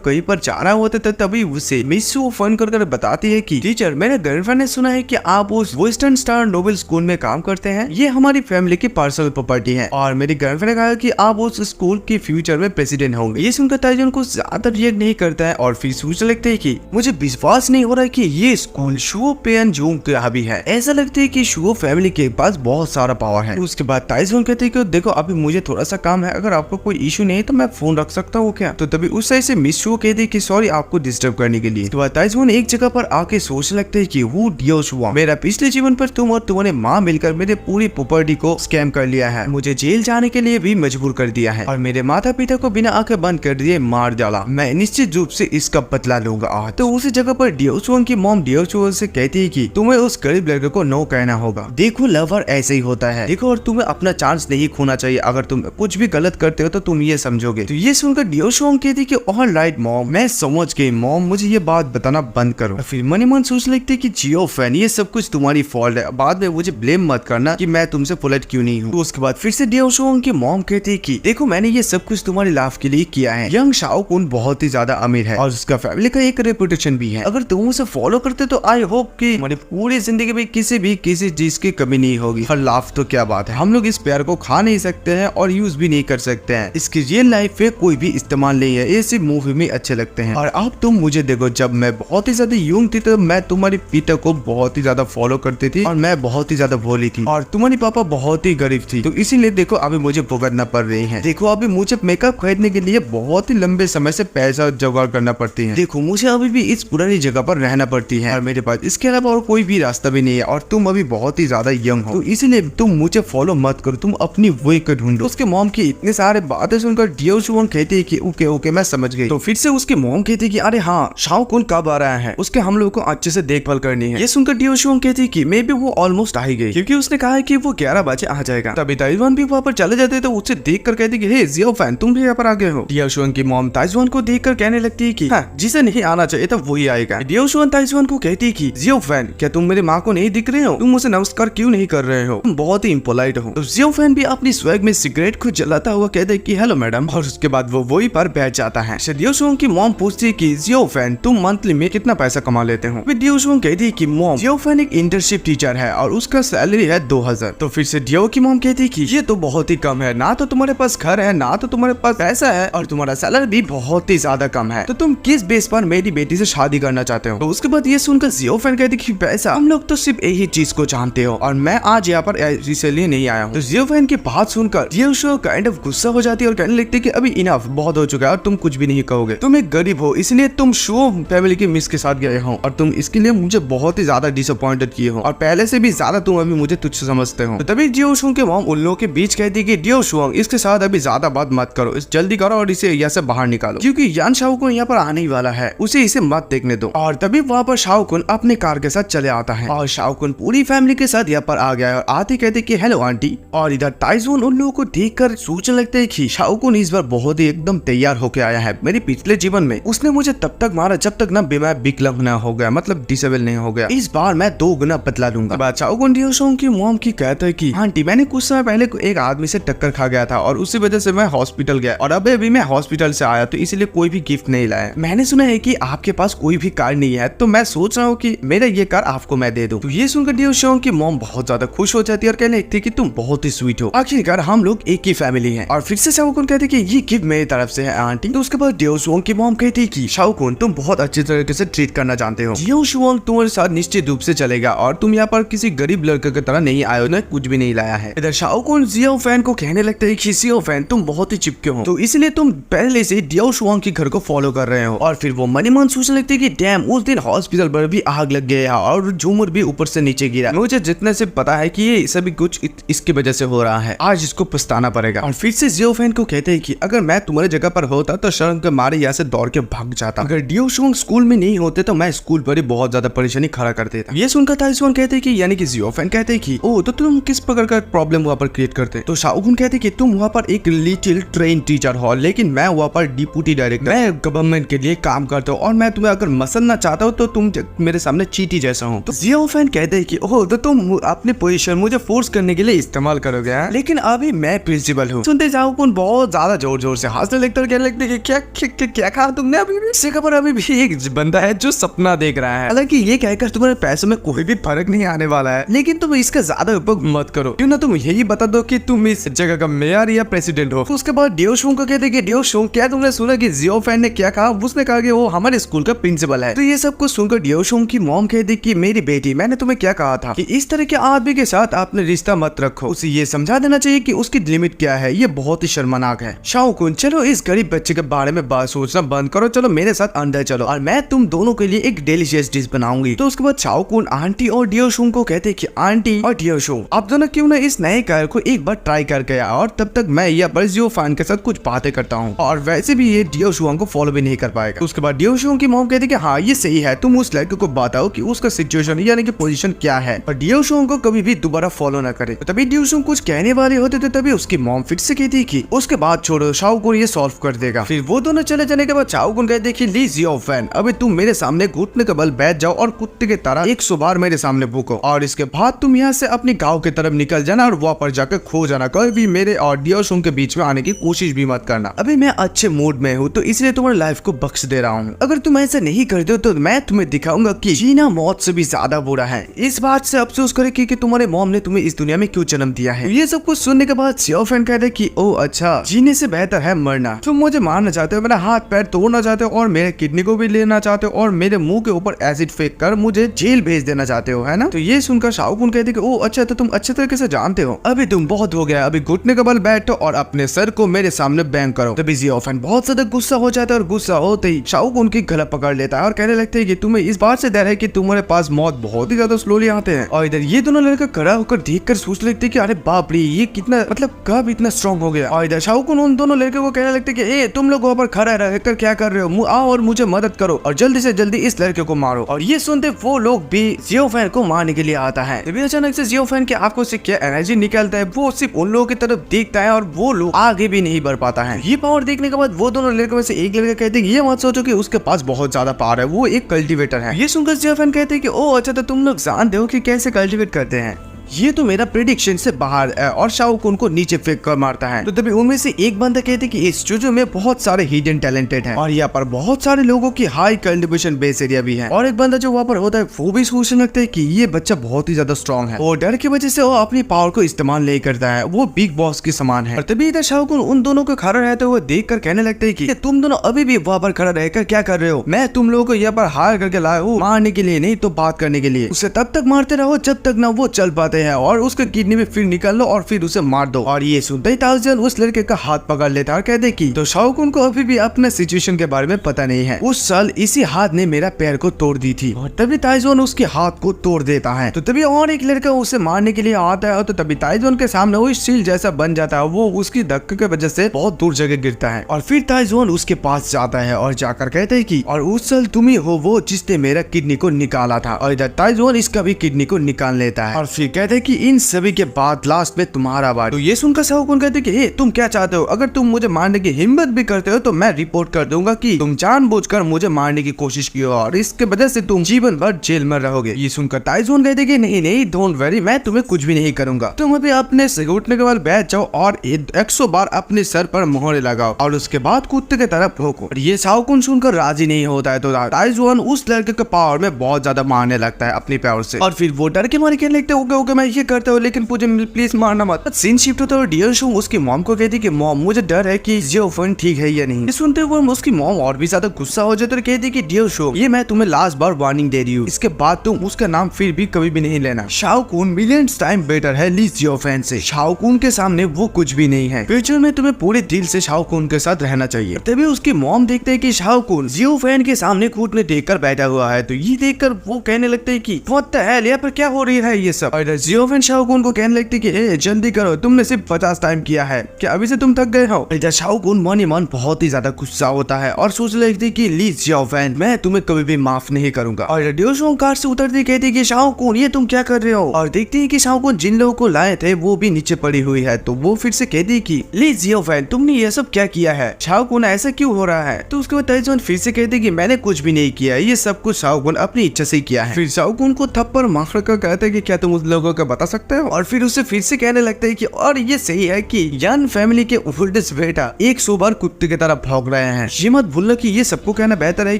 कहीं पर जा रहा होता है तभी उसे मिसू फोन कर बताती है कि टीचर मेरे गर्लफ्रेंड ने सुना है कि आप उस वेस्टर्न स्टार नोबल स्कूल में काम करते हैं, ये हमारी फैमिली की पर्सनल प्रॉपर्टी है और मेरी गर्लफ्रेंड ने कहा कि आप उस स्कूल के फ्यूचर में प्रेसिडेंट होंगे। ये सुनकर ताइजोन को ज्यादा रिएक्ट नहीं करता है और फिर सोचने लगता है कि मुझे विश्वास नहीं हो रहा है कि ये स्कूल शुओ पेन जोंग का हावी है। ऐसा लगता है कि शुओ फैमिली के पास बहुत सारा पावर है। उसके बाद ताइजोन कहते हैं कि देखो अभी मुझे थोड़ा सा काम है, अगर आपको कोई इशू नहीं है तो मैं फोन रख सकता हूँ क्या। तो तभी उस साइड से मिस शुओ कहती है कि सॉरी आपको डिस्टर्ब करने के लिए। तो बाद ताइजोन एक जगह पर आके सोचने लगते है कि वो डियो शुआ, मेरा पिछले जीवन पर तुम और तुम्हारे माँ मिलकर मेरे पूरी प्रॉपर्टी को स्कैम कर लिया है, मुझे जेल जाने के लिए भी मजबूर कर दिया है और मेरे माता पिता को बिना आंखें बंद कर दिए मार डाला। मैं निश्चित रूप से इसका बदला लूंगा। तो उसी जगह पर डियो शुआंग की मॉम डियो शुआ से कहती है कि तुम्हें उस गरीब लड़के को नो कहना होगा। देखो लवर ऐसे ही होता है, देखो और तुम्हें अपना चांस चांस नहीं खोना चाहिए। अगर तुम कुछ भी गलत करते हो तो तुम ये समझोगे। तो ये सुनकर डियो शुआंग कहती कि ऑल राइट मॉम, मैं समझ गई मॉम, मुझे ये बात बताना बंद करो। फिर मनी मन सोच लगते कि जियो फैन ये सब कुछ तुम्हारी फॉल्ट है, बाद में मुझे ब्लेम मत करना कि मैं तुमसे पोलाइट क्यों नहीं हूँ। तो उसके बाद फिर से डियो शुआंग की मॉम कहती कि देखो मैंने ये सब कुछ तुम्हारी लाभ के लिए किया है। यंग शाओ कुन बहुत ही ज्यादा अमीर है और उसका फैमिली का एक रेपुटेशन भी है। अगर तुम उसे फॉलो करते तो आई होप कि हमारी पूरी जिंदगी में किसी चीज की कमी नहीं होगी। और लाभ तो क्या बात है, हम लोग इस प्यार को खा नहीं सकते हैं और यूज भी नहीं कर सकते हैं। इसकी रियल लाइफ में कोई भी इस्तेमाल नहीं है, ये सिर्फ मूवी में अच्छे लगते हैं। और अब तुम मुझे देखो, जब मैं बहुत ही ज्यादा यंग थी तो मैं तुम्हारी पिता को बहुत ही ज्यादा फॉलो करती थी और मैं बहुत ही ज्यादा भोली थी और तुम्हारी पापा बहुत ही गरीब थी। तो इसीलिए देखो अभी मुझे भुगतना पड़ रही है। देखो अभी मुझे मेकअप खरीदने के लिए बहुत ही लंबे समय से पैसा जुगाड़ करना पड़ती है। देखो मुझे अभी भी इस पुरानी जगह पर रहना पड़ती है और मेरे पास इसके अलावा और कोई भी रास्ता भी नहीं है और तुम अभी बहुत ही ज्यादा यंग हो, तो इसीलिए तुम मुझे फॉलो मत करो, तुम अपनी वे को ढूंढो। उसके मॉम की इतने सारे बातें सुनकर डियो शुआंग कहती है कि ओके ओके मैं समझ गई। तो फिर से उसकी मॉम कहती है कि अरे हाँ शाओ कुन कब आ रहा है, उसके हम लोग को अच्छे से देखभाल करनी है। ये सुनकर डियो शुआंग कहती है कि मे बी वो ऑलमोस्ट आ ही गई, क्योंकि उसने कहा है कि वो 11 बजे आ जाएगा। तभी ताइजुआन भी वहाँ पर चले जाते तो उसे देख कर कहती कि हे जियो फैन तुम भी यहाँ पर आ गए हो। डियो शुआंग की मॉम ताइजुआन को देख कर कहने लगती है कि हाँ, जिसे नहीं आना चाहिए था वही आएगा। डियो शुआंग ताइजुआन को कहती है कि जियो फैन क्या तुम मेरे माँ को नहीं दिख रहे हो, तुम उसे नमस्कार क्यों नहीं कर रहे हो, तुम बहुत ही इम्पोलाइट हो। तो जियो फैन भी अपनी स्वैग में सिगरेट को जलाता हुआ कहते है कि हेलो मैडम, और उसके बाद वो वही पर बैठ जाता है। डियो शुआंग की मॉम पूछती है कि जियो फैन तुम मंथली में कितना पैसा कमा लेते हो। डियो शुआंग कहती है कि मॉम जियो फैन एक इंटर्नशिप टीचर है और उसका सैलरी है 2000। तो फिर से डियो की मॉम कहती है कि ये तो बहुत ही कम है, ना तो तुम्हारे पास घर है ना तो तुम्हारे पास पैसा है और तुम्हारा सैलरी भी बहुत ही ज्यादा कम है, तो तुम किस बेस पर मेरी बेटी से शादी करना चाहते हो। तो उसके बाद ये सुनकर जियो फैन कहती कि पैसा, हम लोग तो सिर्फ यही चीज को जानते हो और मैं आज यहाँ पर इसलिए नहीं आया हूँ। तो जियो फैन की बात सुनकर डियो शुआंग काइंड ऑफ गुस्सा हो जाती है और कहने लगती है कि अभी इनफ बहुत हो चुका है और तुम कुछ भी नहीं कहोगे, तुम एक गरीब हो इसलिए तुम शो फैमिली की मिस के साथ गए हो और तुम इसके लिए मुझे बहुत ही ज्यादा डिसअपॉइंटेड किए हो और पहले से भी ज्यादा तुम अभी मुझे तुच्छ समझते हो। तो तभी डियो शुआंग के मॉम उन लोगों के बीच कहती है कि डियो शुआंग इसके साथ अभी ज्यादा बात मत करो, इस जल्दी करो और इसे यहाँ से बाहर निकालो, क्योंकि यान शाओ कुन यहाँ पर आने ही वाला है, उसे इसे मत देखने दो। और तभी वहाँ पर शाओ कुन अपने कार के साथ चले आता है और शाओ कुन पूरी फैमिली के साथ यहाँ पर आ गया है और आते कहते कि हेलो आंटी। और इधर ताइजुआन उन लोगों को देखकर सोचने लगते है कि शाओ कुन इस बार बहुत ही एकदम तैयार होके आया है। मेरे पिछले जीवन में उसने मुझे तब तक मारा जब तक ना मैं विकलांग ना हो गया, मतलब डिसेबल नहीं हो गया, इस बार मैं 2 गुना बदला लूंगा। शाओ कुन डियो शुआंग की मॉम की कहता है कि आंटी मैंने कुछ समय पहले एक आदमी से टक्कर खा गया था और उसी वजह से मैं हॉस्पिटल गया और अभी मैं हॉस्पिटल से आया तो इसलिए कोई भी गिफ्ट नहीं लाया। मैंने सुना है कि आपके पास कोई भी कार नहीं है, तो मैं सोच रहा हूँ कि मेरा ये कार आपको मैं दे दूं। तो ये सुनकर डियो शुआंग की मॉम बहुत ज्यादा खुश हो जाती है और कहने लगती है कि तुम बहुत ही स्वीट हो, आखिरकार हम लोग एक ही फैमिली है। और फिर से शाओ कुन कहते कि ये गिफ्ट मेरी तरफ से है आंटी। तो उसके बाद डियो शुआंग की मॉम कहती कि शाओ कुन तुम बहुत अच्छी तरीके से ट्रीट करना जानते हो, डियो शुआंग तुम्हारे साथ निश्चित रूप से चलेगा और तुम यहाँ पर किसी गरीब लड़के की तरह नहीं आए हो, ना कुछ भी नहीं लाया है। इधर शाओ कुन जियो फैन को कहने लगता है कि जियो फैन तुम बहुत ही चिपके हो, तो इसलिए तुम पहले से डियो शुआंग के घर को फॉलो कर रहे हो। और फिर वो मनी मन सोचने लगते कि डैम उस दिन हॉस्पिटल पर भी आग लग गया और झूमर भी ऊपर से नीचे गिरा, मुझे जितने से पता है कि ये सभी कुछ इसकी वजह से हो रहा है, आज इसको पछताना पड़ेगा। और फिर से जियो फैन को कहते हैं कि अगर मैं तुम्हारी जगह पर होता तो शर्म के मारे यहाँ से दौड़ के भाग जाता, अगर डियो शुआंग स्कूल में नहीं होते तो मैं स्कूल पर ही बहुत ज्यादा परेशानी खड़ा कर देता। ये सुनकर ताइजुआन कहते हैं कि यानी कि जियो फैन कहते हैं कि ओ तो तुम किस प्रकार का प्रॉब्लम वहाँ पर क्रिएट करते। तो शाओ कुन कहते कि तुम वहाँ पर एक लिटिल ट्रेन टीचर हो, लेकिन मैं वहाँ पर डिप्टी डायरेक्टर, मैं गवर्नमेंट के लिए काम करता हूँ और मैं तुम्हें अगर मसलना चाहता हूँ तो तुम मेरे सामने चीटी जैसा हो। तो जियो फैन कहते हैं कि ओह तो तुम अपने पोजीशन मुझे फोर्स करने के लिए इस्तेमाल करोगे, लेकिन अभी मैं प्रिंसिपल हूँ। सुनते शाओ कुन बहुत ज्यादा जोर जोर से हंसने लगता है, कहने लगते कि क्या कहा तुमने अभी भी। इससे खबर अभी भी एक बंदा है जो सपना देख रहा है, हालांकि ये कहकर तुम्हारे पैसों में कोई भी फर्क नहीं आने वाला है, लेकिन तुम इसका ज्यादा उपयोग मत करो, क्यों ना तुम यही बता दो कि तुम इस जगह का मेयर या प्रेसिडेंट हो। तो उसके बाद डियो शुआंग को कहते कि डियो शुआंग क्या तुमने सुना कि जियो फैन ने क्या कहा, उसने कहा कि वो हमारे स्कूल का प्रिंसिपल है। तो ये सब कुछ सुनकर डियो शुआंग की मॉम कहती कि मेरी बेटी मैंने तुम्हें क्या कहा था कि इस तरह के आदमी के साथ आपने रिश्ता मत रखो, उसे ये समझा देना चाहिए कि उसकी लिमिट क्या है, ये बहुत ही शर्मनाक है। शाओ कुन चलो इस गरीब बच्चे के बारे में बात सोचना बंद करो, चलो मेरे साथ अंदर चलो और मैं तुम दोनों के लिए एक डिलीशियस डिश बनाऊंगी। तो उसके बाद शाओ कुन आंटी और डियो शुआंग को कहते कि आंटी और डियो शुआंग आप दोनों क्यों ना इस नए कार को एक बार ट्राई करके और तब तक मैं या बस जियो फैन के साथ कुछ बातें करता हूँ, और वैसे भी ये डियो शुआंग को फॉलो भी नहीं कर पाएगा। उसके बाद डियो शुआंग की मॉम कहती कि हाँ ये सही है, तुम उस लड़के को बताओ कि उसका सिचुएशन यानी कि पोजीशन क्या है और डियो शुआंग को कभी भी दोबारा फॉलो ना करे। तो तभी डियो शुआंग कुछ कहने वाले होते थे तभी उसकी मॉम फिर से कहती कि उसके बाद छोड़ो, शाओकुन ये सॉल्व कर देगा। फिर वो दोनों चले जाने के बाद शाओकुन कहते कि ली जियोफेन, अभी तुम मेरे सामने घुटने के बल बैठ जाओ और कुत्ते की तरह 100 बार मेरे सामने भूको, और इसके बाद तुम यहाँ से अपनी गाँव की तरफ निकल जाना और वहाँ पर जाकर खो जाना। कभी भी मेरे और डियोशुंग के बीच में आने की कोशिश भी मत करना। अभी मैं अच्छे मूड में हूँ तो इसलिए तुम्हारी लाइफ को बख्श दे रहा हूँ। अगर तुम ऐसा नहीं करते हो तो मैं तुम्हें दिखाऊंगा कि जीना मौत से भी ज्यादा बुरा है। इस बात से अफसोस करे कि तुम्हारे मॉम ने तुम्हें इस दुनिया में क्यों जन्म दिया है। ये सब कुछ सुनने के बाद जियोफेन कहते कि ओ अच्छा, जीने से बेहतर है मरना। तुम मुझे मारना चाहते हो, मेरा हाथ पैर तोड़ना चाहते हो और मेरे किडनी को भी लेना चाहते हो और मेरे मुंह के ऊपर एसिड फेंक कर मुझे जेल भेज देना चाहते हो, है ना। तो ये सुनकर शाओकुन कहते कि ओ अच्छा, तो तुम अच्छे तरीके से जानते हो। अभी तुम बहुत हो गया, अभी घुटने के बल बैठो और अपने सर को मेरे सामने बैंग करो। तभी जियोफेन बहुत ज्यादा गुस्सा हो जाता है और गुस्सा होते ही शाओकुन की गला पकड़ लेता है और कहने लगता है कि तुम्हें इस बात से डर है कि तुम्हारे पास मौत बहुत ही ज्यादा स्लोली आते हैं। और इधर ये दोनों लड़के खड़ा होकर देखकर सोच लगते कि अरे बाप रे, ये कितना मतलब कब इतना स्ट्रॉन्ग हो गया। और इधर शाओकुन उन दोनों लड़के को कहने लगते कि ए तुम लोग वहाँ पर खड़ा रहकर क्या कर रहे हो, आओ और मुझे मदद करो और जल्दी से जल्दी इस लड़के को मारो। और ये सुनते वो लोग भी जियोफेन को मारने के लिए आता है। तभी अचानक से जियोफेन की आंखों से क्या एनर्जी निकलता है, वो सिर्फ उन लोगों की तरफ देखता है और वो लोग आगे भी नहीं बढ़ पाता है। ये पावर देखने के बाद वो दोनों लड़कों में से एक लड़का कहते हैं ये मत सोचो कि उसके पास बहुत ज्यादा पावर है, वो एक कल्टीवेटर है। ये सुनकर जियोफेन कहते हैं कि ओ अच्छा, तो तुम लोग जानते हो कि कैसे कल्टीवेट करते हैं। ये तो मेरा प्रेडिक्शन से बाहर है। और शाओकुन को नीचे फेंक कर मारता है। तो तभी उनमें से एक बंदा कहते कि इस जुजू में बहुत सारे हिडन टैलेंटेड हैं और यहाँ पर बहुत सारे लोगों की हाई कल्टीवेशन बेस एरिया भी है। और एक बंदा जो वहाँ पर होता है वो भी सोचने लगता है कि ये बच्चा बहुत ही ज्यादा स्ट्रॉन्ग है और डर की वजह से वो अपनी पावर को इस्तेमाल नहीं करता है, वो बिग बॉस के समान है। और तभी इधर शाओकुन उन दोनों को खड़ा रहते हुए देख कर कहने लगते है कि तुम दोनों अभी भी वहाँ पर खड़ा रहकर क्या कर रहे हो, मैं तुम लोगों को यहाँ पर हायर करके लाया हूँ मारने के लिए नहीं तो बात करने के लिए। उसे तब तक मारते रहो जब तक ना वो चल पाते हैं और उसके किडनी में फिर निकाल लो और फिर उसे मार दो। और ये सुनते ही ताओजियन उस लड़के का हाथ पकड़ लेता है और कहते कि तो शाओकुन को अभी भी अपने सिचुएशन के बारे में पता नहीं है, उस साल इसी हाथ ने मेरा पैर को तोड़ दी थी। और तभी ताइजोन उसके हाथ को तोड़ देता है। तो तभी और एक लड़का उसे मारने के लिए आता है। तो तभी ताइजोन के सामने वो सील जैसा बन जाता है, वो उसकी धक्के की वजह से बहुत दूर जगह गिरता है। और फिर ताइजोन उसके पास जाता है और जाकर कहते हैं कि और उस साल तुम ही हो वो जिसने मेरा किडनी को निकाला था। और इधर ताइजोन इसका भी किडनी को निकाल लेता है और फिर कहते हैं कि इन सभी के बाद लास्ट में तुम्हारा बार। तो ये सुनकर शाओकुन कहते कि हे तुम क्या चाहते हो, अगर तुम मुझे मारने की हिम्मत भी करते हो तो मैं रिपोर्ट कर दूंगा कि तुम जानबूझकर मुझे मारने की कोशिश की हो और इसके वजह से तुम जीवन भर जेल में रहोगे। ये सुनकर ताइजोन कहते कि नहीं नहीं डोंट वरी, मैं तुम्हें कुछ भी नहीं करूंगा, तुम अभी अपने से घुटने के बाद बैठ जाओ और 100 बार अपने सर पर मोहरे लगाओ और उसके बाद कुत्ते की तरफ भौंको। ये शाओकुन सुनकर राजी नहीं होता है। तो ताइजोन उस लड़के के पावर में बहुत ज्यादा मारने लगता है अपनी पावर से और फिर वो डर के मारे कहने लगते ओके ओके मैं ये करता हूँ लेकिन मुझे प्लीज मारना मत। सीन शिफ्ट होता है और डियोशुंग उसकी मॉम को कहती कि मॉम मुझे डर है कि जियोफेन ठीक है या नहीं। सुनते हुए उसकी मॉम और भी ज्यादा गुस्सा हो जाती है और कहती कि डियोशुंग ये मैं तुम्हें लास्ट बार वार्निंग दे रही हूँ, इसके बाद तुम उसका नाम फिर भी कभी भी नहीं लेना। शाओकुन मिलियंस टाइम बेटर है ली जियोफेन से, शाओकुन के सामने वो कुछ भी नहीं है, फ्यूचर में तुम्हें पूरे दिल से शाओकुन के साथ रहना चाहिए। तभी उसकी मॉम देखते है कि शाओकुन जियोफेन के सामने घुटने टेककर बैठा हुआ है। तो ये देखकर वो कहने लगते है कि व्हाट द हेल, यहाँ पर क्या हो रही है ये सब। और जियोफेन शाओकुन को कहने लगते कि जल्दी करो, तुमने सिर्फ 50 टाइम किया है, क्या अभी से तुम थक गए हो। इधर शाओकुन मन ही मन बहुत ही ज्यादा गुस्सा होता है और सोच लगती कि ली जियोफेन मैं तुम्हें कभी भी माफ नहीं करूंगा। और डियोशुंग कार से उतरती कहती कि शाओकुन ये तुम क्या कर रहे हो। और देखती है कि शाओकुन जिन लोगों को लाए थे वो भी नीचे पड़ी हुई है। तो वो फिर से कहती कि ली जियोफेन तुमने ये सब क्या किया है, शाओकुन ऐसा क्यों हो रहा है। तो उसके बाद ताइजोन फिर से कहती कि मैंने कुछ भी नहीं किया, ये सब कुछ शाओकुन अपनी इच्छा से किया है। फिर शाओकुन को थप्पड़ मार कर कहते कि क्या तुम उस लोगों को बता सकते हो। और फिर उससे फिर से कहने लगता है कि और ये सही है कि यन फैमिली के ओल्डेस्ट बेटा 100 बार कुत्ते की तरह भौंक रहे हैं, ये मत भूलना कि ये सबको कहना बेहतर है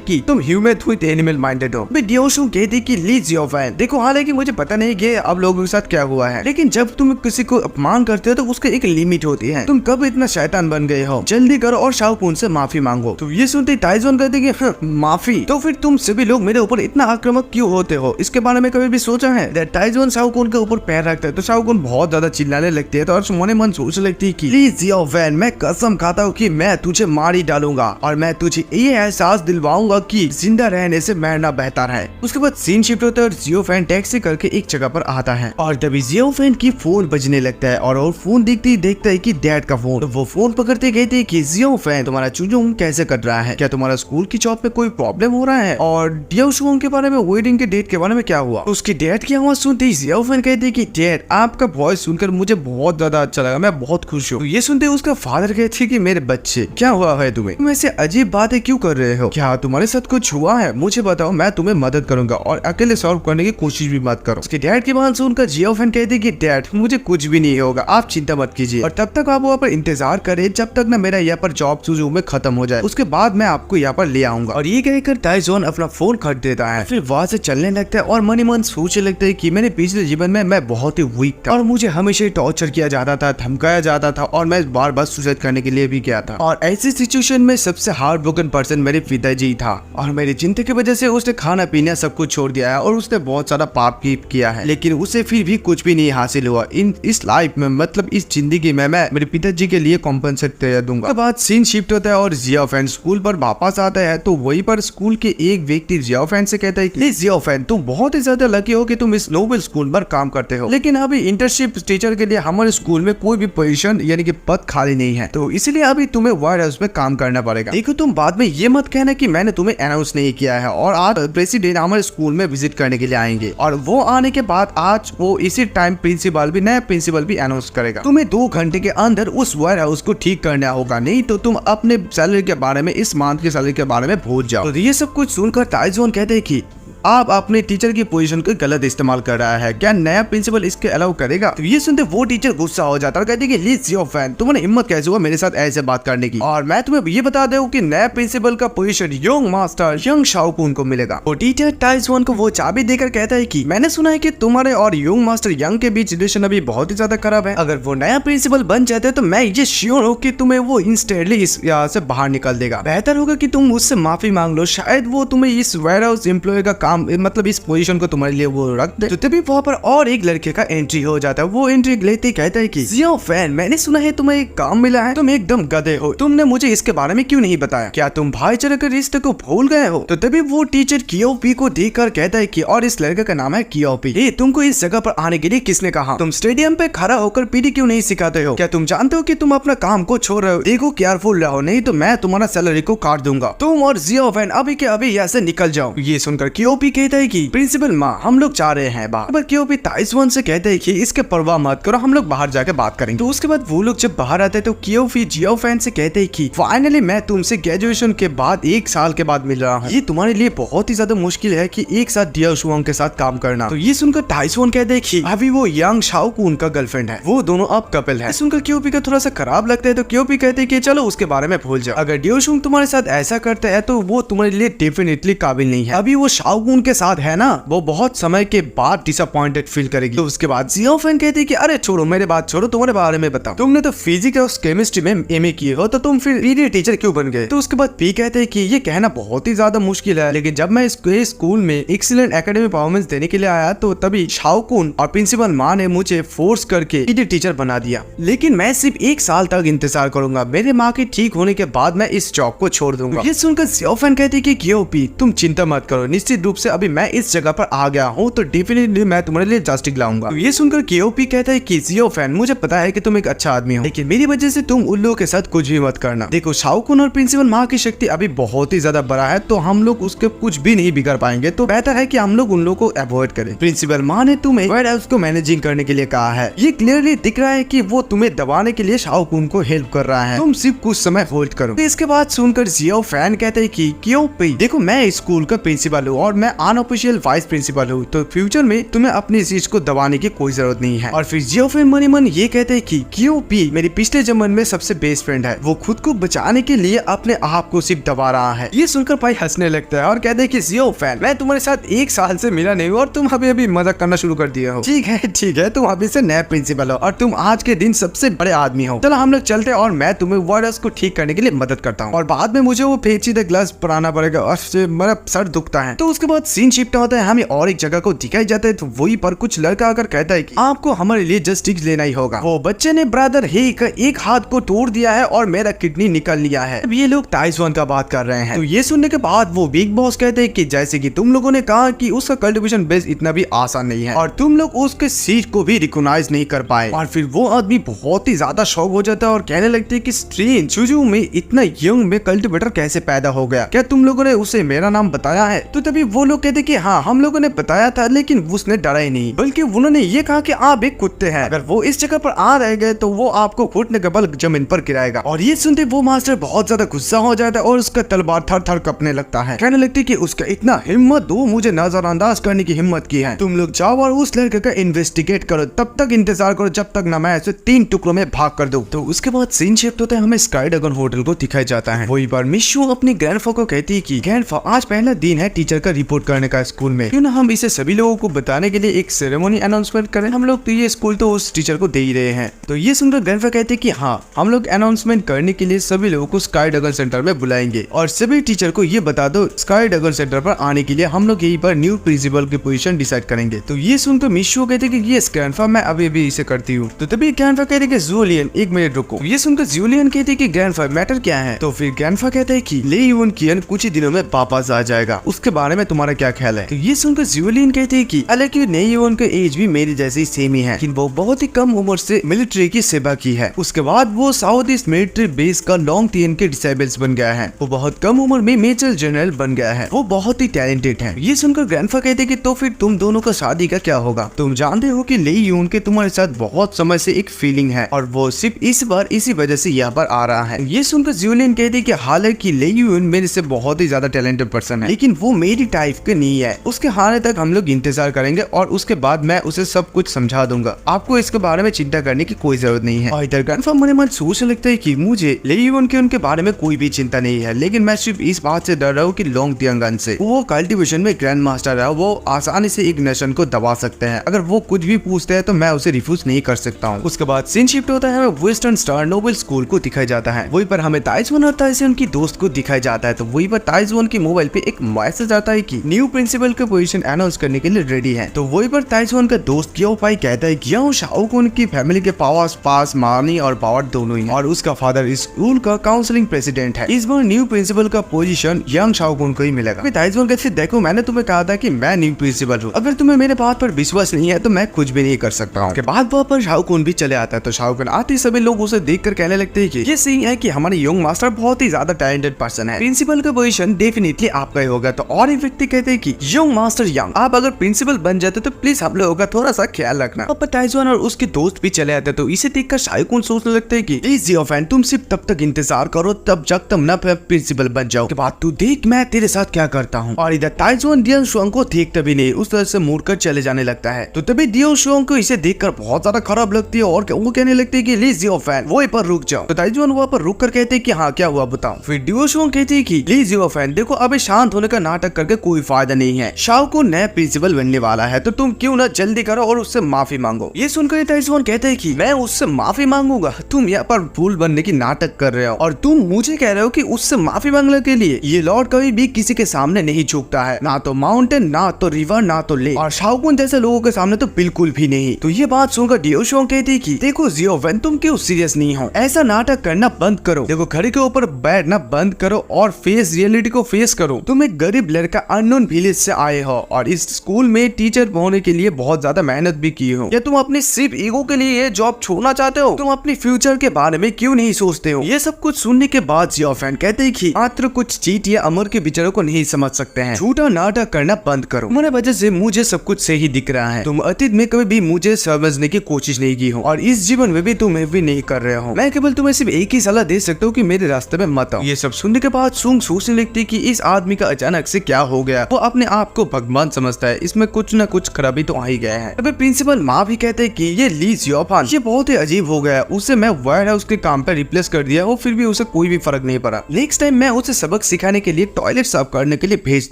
कि तुम ह्यूमन विद एनिमल माइंडेड हो। डियोशुंग कहती कि ली जियोफेन देखो हालांकि मुझे पता नहीं कि अब लोगों के साथ क्या हुआ है, लेकिन जब तुम किसी को अपमान करते हो तो उसके एक लिमिट होती है, तुम कब इतना शैतान बन गए हो, जल्दी करो और शाओकुन से माफी मांगो। तो ये सुनते ताइजोन कहते कि माफी, तो फिर तुम सभी लोग मेरे ऊपर इतना आक्रामक क्यों होते हो, इसके बारे में कभी भी सोचा है। ताइजोन शाओकुन के ऊपर पैर रखता है तो शाओकुन बहुत ज्यादा चिल्लाने लगती है। तो मने मन सोच लगती है कि प्लीज जियोफेन मैं कसम खाता हूँ कि मैं तुझे मार ही डालूंगा और मैं तुझे ये एहसास दिलवाऊंगा कि जिंदा रहने से मरना बेहतर है। उसके बाद सीन शिफ्ट होता है और जियोफेन टैक्सी करके एक जगह पर आता है और तभी जियोफेन की फोन बजने लगता है और फोन देखता है कि डैड का फोन। तो वो फोन पकड़ते कहते हैं कि जियोफेन तुम्हारा चुजुंग कैसे कट रहा है, क्या तुम्हारा स्कूल की जॉब पे कोई प्रॉब्लम हो रहा है, और डियोशुंग के बारे में वेडिंग के डेट के बारे में क्या हुआ। उसकी डैड की आवाज सुनते ही जियोफेन कहते कहती है कि डैड आपका वॉइस सुनकर मुझे बहुत ज्यादा अच्छा लगा, मैं बहुत खुश हूँ। तो ये सुनते उसका फादर कहते कि मेरे बच्चे क्या हुआ है तुम्हें, तुम ऐसे अजीब बातें क्यों कर रहे हो, क्या तुम्हारे साथ कुछ हुआ है, मुझे बताओ, मैं तुम्हें मदद करूंगा और अकेले सॉल्व करने की कोशिश भी मत करो। उसके डैड की बात सुनकर जियोफेन कहती कि डैड मुझे कुछ भी नहीं होगा, आप चिंता मत कीजिए और तब तक आप वहाँ पर इंतजार करें जब तक ना मेरा यहाँ पर जॉब सुजू में खत्म हो जाए, उसके बाद मैं आपको यहाँ पर ले आऊंगा। और ये कहकर ताइजोन अपना फोन खरीद देता है, फिर वहाँ से चलने लगता है और मन ही मन सोचने लगता है कि मैंने पिछले जीवन में मैं बहुत ही वीक था और मुझे हमेशा टॉर्चर किया जाता था, धमकाया जाता था और मैं बार बार सुसाइड करने के लिए भी गया था और ऐसी सिचुएशन में सबसे हार्ट ब्रोकन पर्सन मेरे पिताजी था और मेरी चिंता की वजह से उसने खाना पीना सब कुछ छोड़ दिया है और उसने बहुत सारा पाप किया है, लेकिन उसे फिर भी कुछ भी नहीं हासिल हुआ इस लाइफ में, मतलब इस जिंदगी में मैं मेरे पिताजी के लिए कॉम्पनसेट कर दूंगा। उसके बाद सीन शिफ्ट होता है और जियोफेन स्कूल पर वापस आता है तो वहीं पर स्कूल के एक व्यक्ति जियोफेन से कहता है कि जियोफेन तुम बहुत ही ज्यादा लकी हो कि तुम इस नोबल स्कूल पर काम करते हो, लेकिन अभी इंटर्नशिप टीचर के लिए हमारे स्कूल में कोई भी पोजीशन यानी कि पद खाली नहीं है, तो इसलिए अभी तुम्हें वेयर हाउस में काम करना पड़ेगा। देखो तुम बाद में ये मत कहना कि मैंने तुम्हें अनाउंस नहीं किया है और आज प्रेसिडेंट हमारे स्कूल में विजिट करने के लिए आएंगे और वो आने के बाद आज वो इसी टाइम प्रिंसिपल भी नया प्रिंसिपल भी अनाउंस करेगा। तुम्हें 2 घंटे के अंदर उस वेयर हाउस को ठीक करना होगा, नहीं तो तुम अपने सैलरी के बारे में, इस मंथ के सैलरी के बारे में भूल जाओ। तो ये सब कुछ सुनकर ताइजोन कहते हैं कि आप अपने टीचर की पोजीशन को गलत इस्तेमाल कर रहा है, क्या नया प्रिंसिपल इसके अलाउ करेगा। तो ये सुनते वो टीचर गुस्सा हो जाता है और कहती है कि जियोफेन तुम्हारी हिम्मत कैसे हुआ मेरे साथ ऐसे बात करने की, और मैं तुम्हें ये बता दूं कि नया प्रिंसिपल का पोजीशन यंग मास्टर यंग शाओकुन को मिलेगा। वो टीचर ताइजोन को वो चाबी देकर कहता है कि मैंने सुना है कि तुम्हारे और यंग मास्टर यंग के बीच रिलेशन अभी बहुत ही ज्यादा खराब है, अगर वो नया प्रिंसिपल बन जाते तो मैं ये श्योर हूँ कि तुम्हें वो इंस्टेंटली इस यहाँ से बाहर निकल देगा। बेहतर होगा कि तुम उससे माफी मांग लो, शायद वो तुम्हें इस वेयर हाउस एम्प्लॉय का काम, मतलब इस पोजीशन को तुम्हारे लिए वो रख दे। तो तभी वहाँ पर और एक लड़के का एंट्री हो जाता है। वो एंट्री लेते कहता है कि जियोफेन मैंने सुना है तुम्हें एक काम मिला है, तुम एकदम गधे हो, तुमने मुझे इसके बारे में क्यों नहीं बताया, क्या तुम भाईचारे के रिश्ते को भूल गए हो। तो तभी वो टीचर कियोपी को देखकर कहता है कि और इस लड़के का नाम है कियोपी, तुमको इस जगह पर आने के लिए किसने कहा, तुम स्टेडियम पे खड़ा होकर पीटी क्यों नहीं सिखाते हो, क्या तुम जानते हो कि तुम अपना काम को छोड़ रहे हो, देखो केयरफुल रहो नहीं तो मैं तुम्हारा सैलरी को काट दूंगा, तुम और जियोफेन अभी के अभी यहाँ से निकल जाओ। ये सुनकर कियोपी कहता है कि प्रिंसिपल माँ हम लोग जा रहे हैं बाहर, पर कियोपी ताइजोन से कहते हैं कि इसके परवाह मत करो, हम लोग बाहर जाके बात करेंगे। तो उसके बाद वो लोग जब बाहर आते हैं तो कियोपी जियोफेन से कहते हैं कि फाइनली मैं तुमसे ग्रेजुएशन के बाद 1 साल के बाद मिल रहा हूँ, ये तुम्हारे लिए बहुत ही ज्यादा मुश्किल है कि एक साथ डियर शुआंग के साथ काम करना। तो ये सुनकर ताइजोन कहते हैं कि अभी वो यंग शाओकुन का गर्लफ्रेंड है, वो दोनों अब कपल है। सुनकर कियोपी का थोड़ा सा खराब लगता है तो कियोपी कहते हैं कि चलो उसके बारे में भूल जाओ, अगर डियर शुआंग तुम्हारे साथ ऐसा करता है तो वो तुम्हारे लिए डेफिनेटली काबिल नहीं है, अभी वो शाओकुन के साथ है ना, वो बहुत समय के बाद डिसअपॉइंटेड फील करेगी। तो उसके बाद जियोफेन कहती है कि अरे छोड़ो मेरे बात छोड़ो, तुम्हारे बारे में बताओ, तुमने तो फिजिक्स और केमिस्ट्री में एमए किए हो तो तुम फिर पीडी टीचर क्यों बन गए। तो उसके बाद पी कहते हैं कि ये कहना बहुत ही ज्यादा मुश्किल है, लेकिन जब मैं स्कूल में एक्सीलेंट एकेडमिक परफॉर्मेंस देने के लिए आया तो तभी शाओकुन और प्रिंसिपल माँ ने मुझे फोर्स करके पीडी टीचर बना दिया, लेकिन मैं सिर्फ 1 साल तक इंतजार करूंगा, मेरे माँ के ठीक होने के बाद मैं इस जॉब को छोड़ दूंगा। ये सुनकर जियोफेन कहती है कि कियोपी तुम चिंता मत करो, निश्चित रूप से अभी मैं इस जगह पर आ गया हूँ तो डेफिनेटली मैं तुम्हारे लिए जस्टिस लाऊंगा। तो ये सुनकर कियोपी कहता है कि जियोफेन मुझे पता है कि तुम एक अच्छा आदमी हो, लेकिन मेरी वजह से तुम उन लोगों के साथ कुछ भी मत करना। देखो शाओकुन और प्रिंसिपल माँ की शक्ति अभी बहुत ही ज्यादा बड़ा है तो हम लोग उसके कुछ भी नहीं बिगाड़ पाएंगे, तो बेहतर है कि हम लोग उन लोगों को अवॉइड करें। प्रिंसिपल माँ ने तुम्हें वेयर हाउस को मैनेजिंग करने के लिए कहा है, ये क्लियरली दिख रहा है कि वो तुम्हें दबाने के लिए शाओकुन को हेल्प कर रहा है, तुम सिर्फ कुछ समय होल्ड करो। तो इसके बाद सुनकर जियोफेन कहते हैं कि कियोपी देखो मैं स्कूल का प्रिंसिपल हूँ और मैं अनऑफिशियल वाइस प्रिंसिपल हूँ, तो फ्यूचर में तुम्हें अपनी चीज को दबाने की कोई जरूरत नहीं है। और फिर जियोफेन मन ही मन ये कहते हैं कि कियोपी मेरी पिछले जन्म में सबसे बेस्ट फ्रेंड है, वो खुद को बचाने के लिए अपने आप को सिर्फ दबा रहा है। ये सुनकर भाई हंसने लगता है और कहते हैं कि जियोफेन मैं तुम्हारे साथ 1 साल से मिला नहीं हूँ और तुम अभी अभी मजाक करना शुरू कर दिए हो, ठीक है तुम अभी से नया प्रिंसिपल हो और तुम आज के दिन सबसे बड़े आदमी हो, चलो हम लोग चलते हैं और मैं तुम्हें वेयर हाउस को ठीक करने के लिए मदद करता हूँ और बाद में मुझे वो पेचीदा ग्लास बनाना पड़ेगा और मेरा सर दुखता है। तो उसके बाद सीन शिफ्ट होता है, हमें और एक जगह को दिखाई जाता है, तो वही पर कुछ लड़का आकर कहता है कि आपको हमारे लिए जस्टिस लेना ही होगा, वो बच्चे ने ब्रदर हे का एक हाथ को तोड़ दिया है और मेरा किडनी निकल लिया है। अब ये लोग ताइजोन का बात कर रहे हैं। तो ये सुनने के बाद वो बिग बॉस कहते हैं कि जैसे कि तुम लोगों ने कहा कि उसका कल्टिवेशन बेस इतना भी आसान नहीं है और तुम लोग उसके सीट को भी रिकॉग्नाइज नहीं कर पाए। और फिर वो आदमी बहुत ही ज्यादा शॉक हो जाता है और कहने लगते हैं कि स्ट्रेंज सुजू में इतना यंग में कल्टिवेटर कैसे पैदा हो गया, क्या तुम लोगों ने उसे मेरा नाम बताया है। तो तभी वो वो लोग कहते कि हाँ हम लोगों ने बताया था, लेकिन उसने डरा ही नहीं, बल्कि उन्होंने ये कहा कि आप एक कुत्ते हैं, अगर वो इस जगह पर आ रह गए तो वो आपको घुटने के बल जमीन पर गिराएगा। और ये सुनते वो मास्टर बहुत ज्यादा गुस्सा हो जाता है और उसका तलवार थर थर कपने लगता है, कहने लगती कि उसका इतना हिम्मत, वो मुझे नजरअंदाज करने की हिम्मत की है। तुम लोग जाओ और उस लड़के का इन्वेस्टिगेट करो, तब तक इंतजार करो जब तक ना मैं ऐसे 3 टुकड़ों में भाग कर दूं। तो उसके बाद सीन शिफ्ट होता है, हमें स्काई ड्रैगन होटल को दिखाया जाता है। वही बार मिशू अपनी ग्रैंडफा को कहती है कि ग्रैंडफा आज पहला दिन है टीचर का रिपोर्ट करने का स्कूल में, क्यों ना हम इसे सभी लोगों को बताने के लिए एक सेरेमनी अनाउंसमेंट करें। हम लोग तो ये स्कूल तो उस टीचर को दे ही रहे हैं। तो ये सुनकर ग्रैंडफा कहते कि हाँ हम लोग अनाउंसमेंट करने के लिए सभी लोगों को स्काई ड्रैगन सेंटर में बुलाएंगे और सभी टीचर को ये बता दो स्काई ड्रैगन सेंटर पर आने के लिए हम लोग यहीं पर न्यू प्रिंसिपल की पोजीशन डिसाइड करेंगे। तो ये सुनकर मिशू कहते कि ये ग्रैंडफा मैं अभी भी इसे करती हूँ। तो तभी ग्रैंडफा कहते कि जूलियन एक मिनट रुको। ये सुनकर जूलियन कहते कि ग्रैंडफा मैटर क्या है। तो फिर ग्रैंडफा कहता है कि ले यून कियन कुछ ही दिनों में वापस आ जाएगा, उसके बारे में तुम्हारा क्या ख्याल है। तो ये सुनकर जूलियन कहते हैं कि हालांकि नई यून का एज भी मेरी जैसी सेम ही है, लेकिन वो बहुत ही कम उम्र से मिलिट्री की सेवा की है। उसके बाद वो साउथ ईस्ट मिलिट्री बेस का लॉन्ग टियन के डिसेबल्स बन गया है। वो बहुत कम उम्र में मेजर जनरल बन गया है। वो बहुत ही टैलेंटेड है। ये सुनकर ग्रैंडफा कहते कि तो फिर तुम दोनों का शादी का क्या होगा। तुम जानते हो कि ली यून के तुम्हारे साथ बहुत समय से एक फीलिंग है और वो सिर्फ इस बार इसी वजह से यहाँ पर आ रहा है। ये सुनकर जूलियन कहती कि हालांकि ली यून मेरे से बहुत ही ज्यादा टैलेंटेड पर्सन है, लेकिन वो मेरी टाइप के नहीं है। उसके आने तक हम लोग इंतजार करेंगे और उसके बाद मैं उसे सब कुछ समझा दूंगा। आपको इसके बारे में चिंता करने की कोई जरूरत नहीं है। और इधर ग्रैंडफा मन मन सोचने लगता है कि मुझे ली यून के उनके बारे में कोई भी चिंता नहीं है, लेकिन मैं सिर्फ इस बात से डर रहा हूँ कि लॉन्ग टियन से वो कल्टीवेशन में ग्रैंड मास्टर है, वो आसानी से एक नेशन को दबा सकते हैं। अगर वो कुछ भी पूछते हैं तो मैं उसे रिफ्यूज नहीं कर सकता हूँ। उसके बाद सीन शिफ्ट होता है, वेस्टर्न स्टार नोबल स्कूल को दिखाया जाता है। वहीं पर हमें ताइजवन और ताइजवन की दोस्त को दिखाया जाता है। तो वहीं पर ताइजवन की मोबाइल पे एक मैसेज आता है कि न्यू प्रिंसिपल का पोजीशन अनाउंस करने के लिए रेडी है। तो वहीं पर ताइजवन का दोस्त कियो पाई कहता है कि शाओकुन की फैमिली के पास मानी और पावर दोनों ही है और उसका फादर स्कूल का काउंसलिंग प्रेसिडेंट है। इस बार न्यू प्रिंसिपल का पोजीशन यंग शाओकुन को ही मिलेगा। ताइजवन कहते देखो मैंने तुम्हें कहा था कि मैं न्यू प्रिंसिपल हूँ, अगर तुम्हें मेरे बात पर विश्वास नहीं है तो मैं कुछ भी नहीं कर सकता हूँ। के बाद वहाँ पर शाओकुन भी चले आता है। तो शाओकुन आते सभी लोग उसे देखकर कहने लगते हैं कि ये सही है कि हमारे यंग मास्टर बहुत ही ज्यादा टैलेंटेड पर्सन है, प्रिंसिपल का पोजीशन डेफिनेटली आपका ही होगा। तो और एक व्यक्ति कहते हैं कि यंग मास्टर यंग, आप अगर प्रिंसिपल बन जाते तो प्लीज हम लोगों का थोड़ा सा ख्याल रखना। अब ताइजवन और उसके दोस्त भी चले आते। तो इसे देखकर शाओकुन सोचने लगते हैं कि प्लीज जियोफैन तुम सिर्फ तब तक इंतजार करो तब जब तुम ना प्रिंसिपल बन जाओ, के बाद तू देख मैं तेरे साथ क्या करता हूँ। और इधर ताइजवन डियोन शुआंग को देखते भी नहीं, उस तरह से मुड़कर चले जाने लगता है। तो तभी डियोन शुआंग को इसे देखकर बहुत ज्यादा खराब लगती है और वो कहने लगती है कि लीज जियोफैन वहीं पर रुक जाओ। तो ताइजवन वहाँ पर रुक कर कहते हैं कि हाँ क्या हुआ बताओ। फिर डियोन शुआंग कहती है कि लीज जियोफैन देखो अभी शांत होने का नाटक करके कोई फायदा नहीं है, शाओकुन नया प्रिंसिपल बनने वाला है, तो तुम क्यों ना जल्दी करो और उससे माफी मांगो। ये सुनकर ताइजवन कहते हैं कि मैं उससे माफी मांगूंगा, तुम यहाँ पर भूल बनने की नाटक कर रहे हो और तुम मुझे कह रहे हो कि उससे माफी मांगने के लिए। ये लॉर्ड कभी भी किसी के सामने नहीं झुकता है, ना तो माउंटेन, ना तो रिवर, ना तो लेक, और शाओकुन जैसे लोगों के सामने तो बिल्कुल भी नहीं। तो ये बात सुनकर डियोन शुआंग कहती कि देखो जियोफैन तुम क्यों सीरियस नहीं हो, ऐसा नाटक करना बंद करो, देखो घड़ी के ऊपर बैठना बंद करो और फेस रियलिटी को फेस करो। तुम एक गरीब लड़का अननोन विलेज से आए हो और इस स्कूल में टीचर होने के लिए बहुत ज्यादा मेहनत भी की हो। या तुम अपने सिर्फ ईगो के लिए ये जॉब छोड़ना चाहते हो? तुम अपने फ्यूचर के बारे में क्यों नहीं सोचते हो? ये सब कुछ सुनने के बाद जियोफैन कहते हैं कि मात्र कुछ चीट या अमर के विचारों को नहीं समझ सकते हैं, झूठा नाटक करना बंद करो। तुम्हारे वजह से मुझे सब कुछ सही दिख रहा है, तुम अतीत में कभी भी मुझे समझने की कोशिश नहीं की हो और इस जीवन में भी तुम भी नहीं कर रहे हो। मैं केवल तुम्हें सिर्फ एक ही सलाह दे सकता हूँ कि मेरे रास्ते में मत आओ। ये सब सुनने के बाद सुंग सोचने लगती कि इस आदमी का अचानक से क्या हो गया, वो अपने आप को भगवान समझता है, इसमें कुछ न कुछ खराबी तो आ ही गया है। अबे प्रिंसिपल माँ भी कहते हैं कि ये ली जियोफैन ये बहुत ही अजीब हो गया, उसे मैं वर्ड है उसके काम पे रिप्लेस कर दिया और फिर भी उसे कोई भी फर्क नहीं पड़ा। नेक्स्ट टाइम मैं उसे सबक सिखाने के लिए टॉयलेट साफ करने के लिए भेज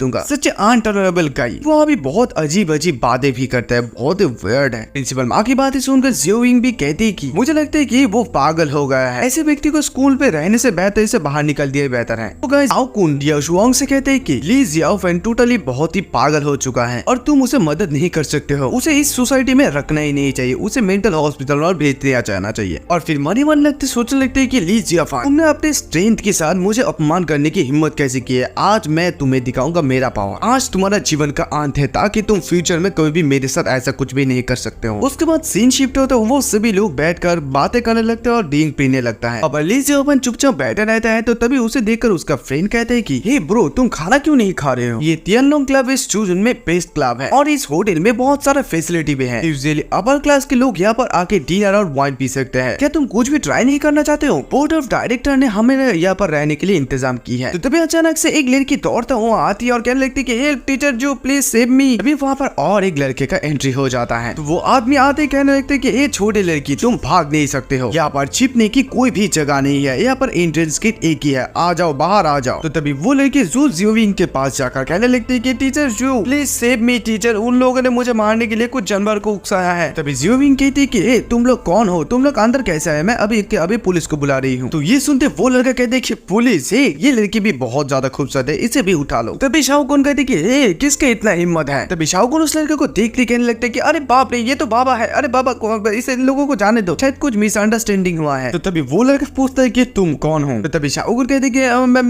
दूंगा। सच अनटॉलरेबल गाय, वो अभी बहुत अजीब अजीब बातें भी करता है, बहुत ही वियर्ड है। प्रिंसिपल माँ की बातें सुनकर जियोविंग भी कहती है कि मुझे लगता है कि वो पागल हो गया है, ऐसे व्यक्ति को स्कूल पे रहने से बेहतर इसे बाहर निकल दिया बेहतर है। तो गाइस शाओकुन डियोन शुआंग से कहते हैं कि ली जियोफैन टोटली बहुत ही पागल हो चुका है और तुम उसे मदद नहीं कर सकते हो, उसे इस सोसाइटी में रखना ही नहीं चाहिए, उसे मेंटल हॉस्पिटल और भेज दिया जाना चाहिए। और फिर मनी मन लगते सोचने लगते हैं कि ली जियोफैन तुमने अपने स्ट्रेंथ के साथ मुझे अपमान करने की हिम्मत कैसे की है, आज मैं तुम्हें दिखाऊंगा मेरा पावर, आज तुम्हारा जीवन का अंत है ताकि तुम फ्यूचर में कभी भी मेरे साथ ऐसा कुछ भी नहीं कर सकते हो। उसके बाद सीन शिफ्ट होता है, वो सभी लोग बैठकर बातें करने लगते हैं और ड्रिंक पीने लगता है। अब ली जियोफैन चुपचाप बैठा रहता है। तो तभी उसे देखकर उसका फ्रेंड कहता है कि हे ब्रो तुम खाना क्यों नहीं खा रहे हो, ये तियानलोंग क्लब इस चूजन में बेस्ट क्लब है और इस होटल में बहुत सारा फैसिलिटी भी है। यूजुअली अपर क्लास के लोग यहाँ पर आके डिनर और वाइन पी सकते हैं। क्या तुम कुछ भी ट्राई नहीं करना चाहते हो? बोर्ड ऑफ डायरेक्टर ने हमें यहाँ पर रहने के लिए इंतजाम की है। तो तभी अचानक से एक लड़की दौड़ता हुआ आती है और कहने लगती है कि टीचर जो प्लीज सेव मी। अभी वहाँ पर और एक लड़के का एंट्री हो जाता है। तो वो आदमी आते कहने लगते कि ये छोटे लड़की तुम भाग नहीं सकते हो, यहाँ पर छिपने की कोई भी जगह नहीं है, यहाँ पर एंट्रेंस गेट एक ही है, आ जाओ बाहर आ जाओ। तो तभी वो लड़की जू जियोविंग के पास जाकर कहने लगती है कि टीचर जू प्लीज सेव मी टीचर, उन लोगों ने मुझे मारने के लिए कुछ जानवर को उकसाया है। तभी जियोविंग कहती कि तुम लोग कौन हो, तुम लोग अंदर कैसे है, मैं अभी पुलिस को बुला रही हूँ। तो ये सुनते वो लड़का कहते कि पुलिस है, ये लड़की भी बहुत ज्यादा खूबसूरत है, इसे भी उठा लो। तभी शाओकुन कहती कि किसके इतना हिम्मत है। तभी शाओकुन उस लड़के को देख के कहने लगते कि अरे बाप रे ये तो बाबा है, अरे बाबा इसे लोगों को जाने दो, शायद कुछ मिसअंडरस्टैंडिंग हुआ है। तो तभी वो लड़का पूछता है कि तुम कौन हो। तो तभी शाओकुन कहते कि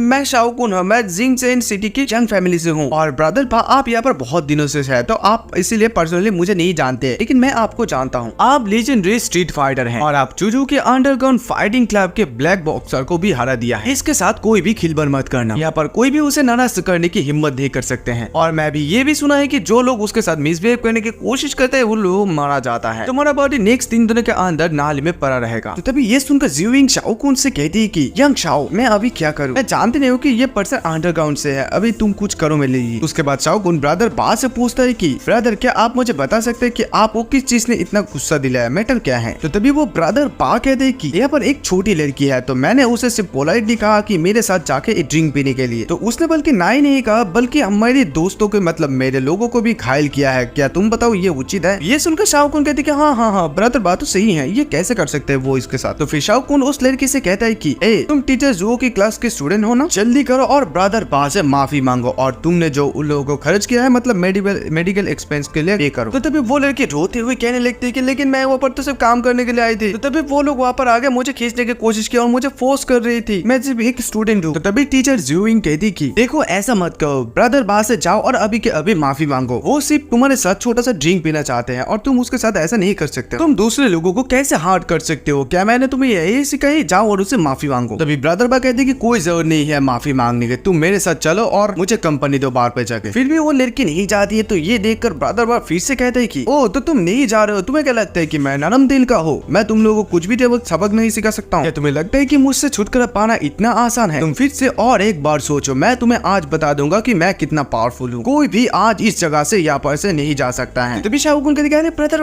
मैं शाओकुन हूँ, मैं जिंगचेन सिटी की चंग फैमिली से हूँ और ब्रदर आप यहाँ पर बहुत दिनों से है, तो आप इसीलिए पर्सनली मुझे नहीं जानते, लेकिन मैं आपको जानता हूँ। आप लेजेंडरी स्ट्रीट फाइटर हैं और आप चूजू के अंडरग्राउंड फाइटिंग क्लब के ब्लैक बॉक्सर को भी हरा दिया है। इसके साथ कोई भी खिलबड़ मत करना, यहाँ पर कोई भी उसे नाराज करने की हिम्मत नहीं कर सकते हैं। और मैं भी ये भी सुना है कि जो लोग उसके साथ मिसबिहेव करने की कोशिश करते हैं वो लोग मारा जाता है। तुम्हारा बॉडी नेक्स्ट 3 दिनों के अंदर नाली में पड़ा रहेगा। तो तभी ये सुनकर जियोविंग शाओकुन से कहती है कि यंग शाओ मैं अभी क्या करूँ, मैं जानते नहीं हूँ कि ये पर्सन अंडरग्राउंड से है, अभी तुम कुछ करो मेरे लिए। उसके बाद शाओकुन ब्रदर बा से पूछता है कि ब्रदर क्या आप मुझे बता सकते हैं कि आपको किस चीज ने इतना गुस्सा दिलाया, मैटर क्या है। तो तभी वो ब्रदर बा कहते हैं कि यहाँ पर एक छोटी लड़की है, तो मैंने उसे सिर्फ पोलाइटली कहा कि मेरे साथ जाके एक ड्रिंक पीने के लिए, तो उसने बल्कि ना ही नहीं कहा बल्कि हमारे दोस्तों के मतलब मेरे लोगों को भी घायल किया है। क्या तुम बताओ ये उचित है? ये सुनकर शाओकुन कहते कि हाँ ब्रदर बात तो सही है, ये कैसे कर सकते हैं वो इसके साथ। तो फिर शाओकुन उस लड़की से कहता है कि तुम टीचर जू की क्लास के स्टूडेंट हो ना, जल्दी करो और ब्रदर बा से माफी मांगो और तुमने जो उन लोगों को खर्च किया है मतलब मेडिकल एक्सपेंस के लिए पे करो। तो तभी वो लड़की रोते हुए कहने लगती है कि लेकिन मैं वहाँ पर तो सिर्फ काम करने के लिए आई थी। तो तभी वो लोग वहाँ पर आ गए, मुझे खींचने की कोशिश की और मुझे फोर्स कर रही थी, मैं सिर्फ एक स्टूडेंट हूँ। तो तभी टीचर जियोविंग कहती कि देखो ऐसा मत करो, ब्रदर बा से जाओ और अभी के अभी माफी मांगो, वो सिर्फ तुम्हारे साथ छोटा सा ड्रिंक पीना चाहते हैं और तुम उसके साथ ऐसा नहीं कर सकते। तुम दूसरे लोगों को कैसे हार्ट कर सकते हो, क्या मैंने तुम्हें यही सिखाई, जाओ और उससे माफी मांगो। तभी ब्रदर बा कहते कि कोई जरूरत नहीं है माफी मांगने की, तुम मेरे साथ चलो और मुझे कंपनी दो बार पे जाके। फिर भी वो लड़की नहीं जाती है, तो ये देखकर ब्रदर बा फिर से कहते हैं कि ओ तो तुम नहीं जा रहे हो, तुम्हें क्या लगता है कि मैं नरम दिल का हूँ, मैं तुम लोगों को कुछ भी सबक नहीं सिखा सकता हूँ? तुम्हें लगता है कि मुझसे छुटकारा पाना इतना आसान है? तुम फिर से और एक बार सोचो, मैं तुम्हें आज बता दूंगा कि मैं कितना पावरफुल हूँ, कोई भी आज इस जगह से यहाँ पर से नहीं जा सकता है। तभी शाओकुन कहते हैं ब्रदर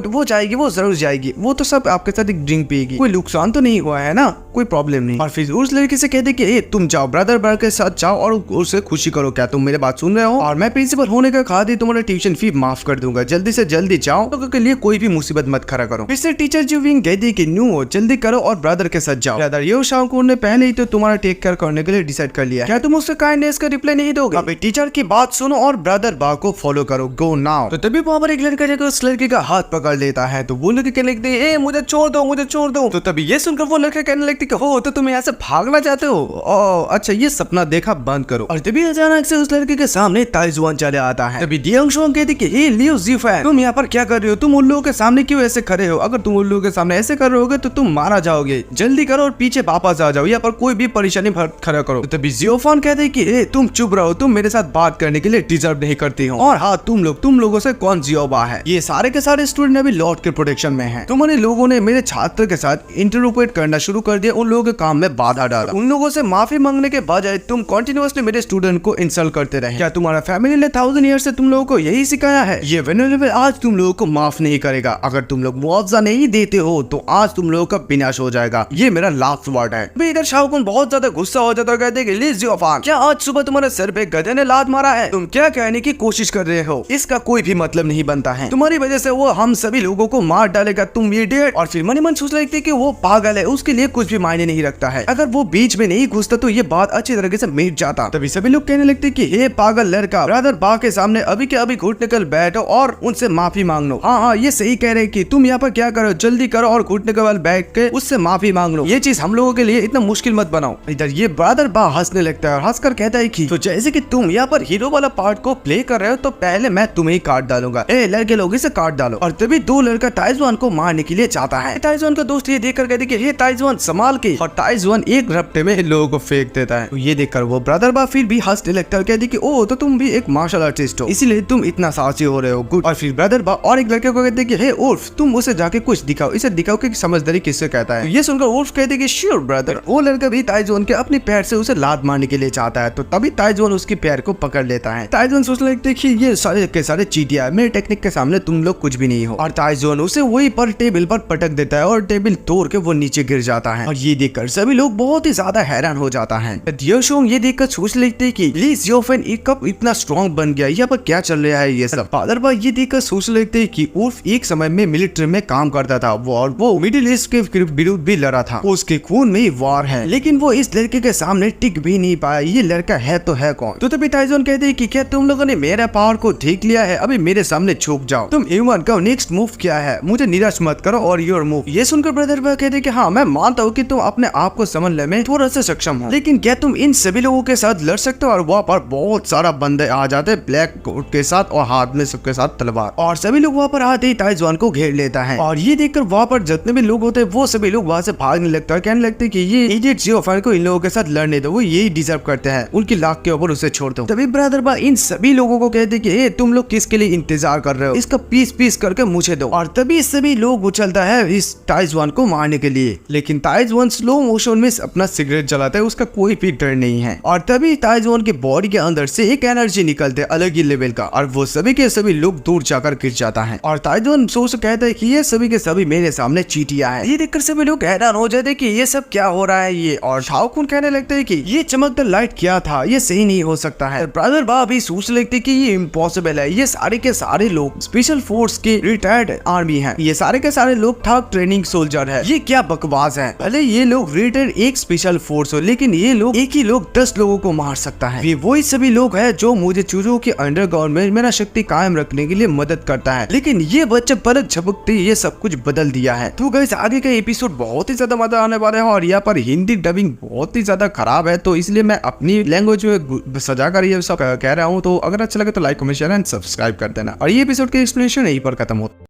वो जाएगी, वो जरूर जाएगी, वो तो सब आपके साथ एक ड्रिंक पिएगी, कोई नुकसान तो नहीं हुआ है ना, कोई प्रॉब्लम नहीं। और फिर उस लड़की से कहते कि तुम जाओ ब्रदर बा के साथ जाओ और उसे खुशी करो, क्या तुम मेरे बात सुन रहे हो? और मैं प्रिंसिपल होने का खातिर तुम्हारा ट्यूशन फी माफ कर दूंगा, जल्दी से जल्दी जाओ, लोगों के लिए कोई भी मुसीबत मत खड़ा करो। फिर से टीचर जियोविंग कहती कि नो जल्दी करो और ब्रदर के साथ जाओ। ब्रदर ये शाओकुन ने पहले ही तो तुम्हारा टेक केयर करने के लिए डिसाइड कर लिया, क्या तुम उसके काइंडनेस का रिप्लाई नहीं दोगे? अभी टीचर की बात सुनो और ब्रदर बा को फॉलो करो, गो नाउ। तो तभी वहां पर एक लड़का जाकर उस लड़के का हाथ पकड़ लेता है, तो वो लड़के कहने लगते हैं मुझे छोड़ दो, मुझे छोड़ दो। तो तभी ये सुनकर वो लड़का कहने लगती है हो तो तुम यहाँ से भागना चाहते हो, अच्छा ये सपना देखा बंद करो। और तभी अचानक से उस लड़के के सामने ताइजुआन चले आता है। तभी डियोंग शोंग कहती कि हे लियो ज़िफैन तुम यहाँ पर क्या कर रहे हो, तुम उन लोगों के सामने क्यों ऐसे खड़े हो, अगर तुम उन लोगों के सामने ऐसे कर रहे होगे तो तुम मारा जाओगे, जल्दी करो और पीछे वापस आ जाओ, यहाँ पर कोई भी परेशानी खड़ा करो। तो तभी जियोफान कहते हैं कि तुम चुप रहो, तुम मेरे साथ बात करने के लिए डिजर्व नहीं करती हो, और हाँ तुम लोगों से कौन जियोबा है, ये सारे के सारे स्टूडेंट अभी लॉर्ड के प्रोटेक्शन में हैं। तुम्हारे लोगों ने मेरे छात्र के साथ इंटरप्रेट करना शुरू कर दिया, उन लोगों के काम में बाधा डाला, उन लोगों से माफी मांगने के बजाय तुम कंटिन्यूअसली मेरे स्टूडेंट को इंसल्ट करते रहे। क्या तुम्हारा फैमिली ने 1000 ईयर से तुम लोगों को यही सिखाया है? ये वेनरेबल आज तुम लोगों को माफ नहीं करेगा, अगर तुम लोग मुआवजा नहीं देते हो तो आज तुम लोगों का विनाश हो जाएगा, ये मेरा लास्ट वर्ड है। इधर शाओकुन बहुत ज्यादा गुस्सा हो जाता है, कहते हैं कि जियोफान क्या आज सुबह तुम्हारे सर पे गधे ने लात मारा है, तुम क्या कहने की कोशिश कर रहे हो, इसका कोई भी मतलब नहीं बनता है, तुम्हारी वजह से वो हम सभी लोगों को मार डालेगा, तुम ये डेट। और फिर मन सोच रही थी कि वो पागल है, उसके लिए कुछ भी मायने नहीं रखता है, अगर वो बीच में नहीं घुसता तो ये बात अच्छी तरीके से मिट जाता। तभी सभी लोग कहने लगते कि हे पागल लड़का, ब्रदर बा के सामने अभी के अभी घुटने कर बैठो और उनसे माफी मांग लो। हाँ ये सही कह रहे कि तुम यहाँ पर क्या करो, जल्दी करो और घुटने के बल बैठ के उससे माफी मांग लो, ये चीज हम लोगों के लिए इतना मुश्किल मत बनाओ। इधर ये ब्रदर बा हंसने लगता है और हंसकर कहता है कि तो जैसे कि तुम यहाँ पर हीरो वाला पार्ट को प्ले कर रहे हो तो पहले मैं तुम्हें ही काट डालूंगा, लड़के लोग इसे काट डालो। और तभी दो लड़का ताइजुआन को मारने के लिए चाहता है। ताइजुआन का दोस्त ये देखकर कहते कि हे ताइजुआन संभाल संभाल के और ताइजुआन एक रफ्ते में लोगों को फेंक देता है। तो ये देखकर वो ब्रदर बा फिर भी हंसने लगता है, कहती कि ओ तो तुम भी एक मार्शल आर्टिस्ट हो, इसीलिए तुम इतना साहसी हो रहे हो, गुड। और फिर ब्रदर बा और एक लड़के को कहते कि हे उर्फ, तुम उसे जाके कुछ दिखाओ, इसे दिखाओ कि समझदारी किससे कहता है। ये सुनकर उर्फ कहते कि श्योर ब्रदर। वो लड़का भी ताइजुआन के अपने पैर से उसे लात मारने के लिए चाहता है, तो तभी ताइजुआन उसके पैर को पकड़ लेता है। ताइजुआन सोचने लगते कि ये सारे के सारे चीटियां है, मेरे टेक्निक के सामने तुम लोग कुछ भी नहीं हो। और ताइजुआन उसे वही पर टेबल पर पटक देता है और टेबल तोड़ के वो नीचे गिर जाता है। और ये देखकर सभी लोग बहुत ही ज्यादा हैरान हो जाता है। दियोशोंग ये देखकर सोच लेते कि ली जियोफेन कब इतना स्ट्रॉन्ग बन गया, यहाँ पर क्या चल रहा है ये सब। फादर बा ये देखकर सोच लेते कि उर्फ एक समय में मिलिट्री में काम करता था और वो मिडिल ईस्ट के विरुद्ध भी लड़ा था, उसके खून में वार है, लेकिन वो इस लड़के के सामने टिक भी नहीं पाया। ये लड़का है तो है कौन? तो तभी ताइजुआन कहते हैं कि क्या तुम लोगों ने मेरा पावर को देख लिया है, अभी मेरे सामने छुप जाओ। तुम ह्यूमन का नेक्स्ट मूव क्या है, मुझे निराश मत करो और योर मूव। ये सुनकर ब्रदर बा कहते कि हाँ मैं मानता हूँ कि तुम अपने आप को समझने में थोड़ा सा सक्षम हो, लेकिन क्या तुम इन सभी लोगों के साथ लड़ सकते हो? और वहाँ पर बहुत सारा बंदे आ जाते ब्लैक कोट के साथ और हाथ में सबके साथ तलवार, और सभी लोग वहाँ पर आते ही ताइजुआन को घेर लेता है। और ये देखकर वहाँ पर जितने भी लोग होते हैं वो सभी लोग वहाँ से भागने लगता है, कहने लगते कि ये इडियट जियोफेन को इन लोगों के साथ लड़ने दो, वो यही डिजर्व करते हैं, उनकी लाख के ऊपर उसे छोड़ दो। तभी ब्रदर बा इन सभी लोगों को कहते कि तुम लोग किसके लिए इंतजार कर रहे हो, इसका पीस पीस करके मुझे दो। और तभी सभी लोग उछलता है इस ताइजुआन को मारने के लिए, लेकिन ताइजुआन स्लो मोशन में अपना सिगरेट जलाता है, उसका कोई भी डर नहीं है। और तभी ताइजुआन के बॉडी के अंदर से एक एनर्जी निकलते है अलग ही लेवल का, और वो सभी के सभी लोग दूर जाकर गिर जाता है। और ताइजुआन सोच कहता है कि ये सभी के सभी मेरे सामने चीटियां हैं। ये देखकर सभी लोग हैरान हो जाते कि ये सब क्या हो रहा है ये। और शाओकुन कहने लगते हैं कि ये चमकदार लाइट क्या था, ये सही नहीं हो सकता है। ब्रदर बा भी सोच लगते कि ये इम्पॉसिबल है, ये सारे के सारे लोग स्पेशल फोर्स के रिटायर्ड आर्मी हैं, ये सारे के सारे लोग थक ट्रेनिंग सोल्जर है, ये क्या बकवास है। भले ये लोग रिटायर्ड एक स्पेशल फोर्स हो, लेकिन ये लोग एक ही लोग 10 लोगों को मार सकता है। ये वही सभी लोग है जो मुझे चूजों के अंडरग्राउंड में मेरा शक्ति कायम रखने के लिए मदद करता है, लेकिन ये बच्चे पलक झपकते ये सब कुछ बदल दिया है। तो गाइस आगे का एपिसोड बहुत ही ज्यादा मजा आने वाला है, और यहाँ पर हिंदी डबिंग बहुत ही ज्यादा खराब है, तो इसलिए मैं अपनी लैंग्वेज में सजा कर ये सब कह रहा हूँ। तो अगर अच्छा लगे तो like comment share and subscribe कर देना। और ये एपिसोड की एक्सप्लेनेशन यहीं पर खत्म होता है।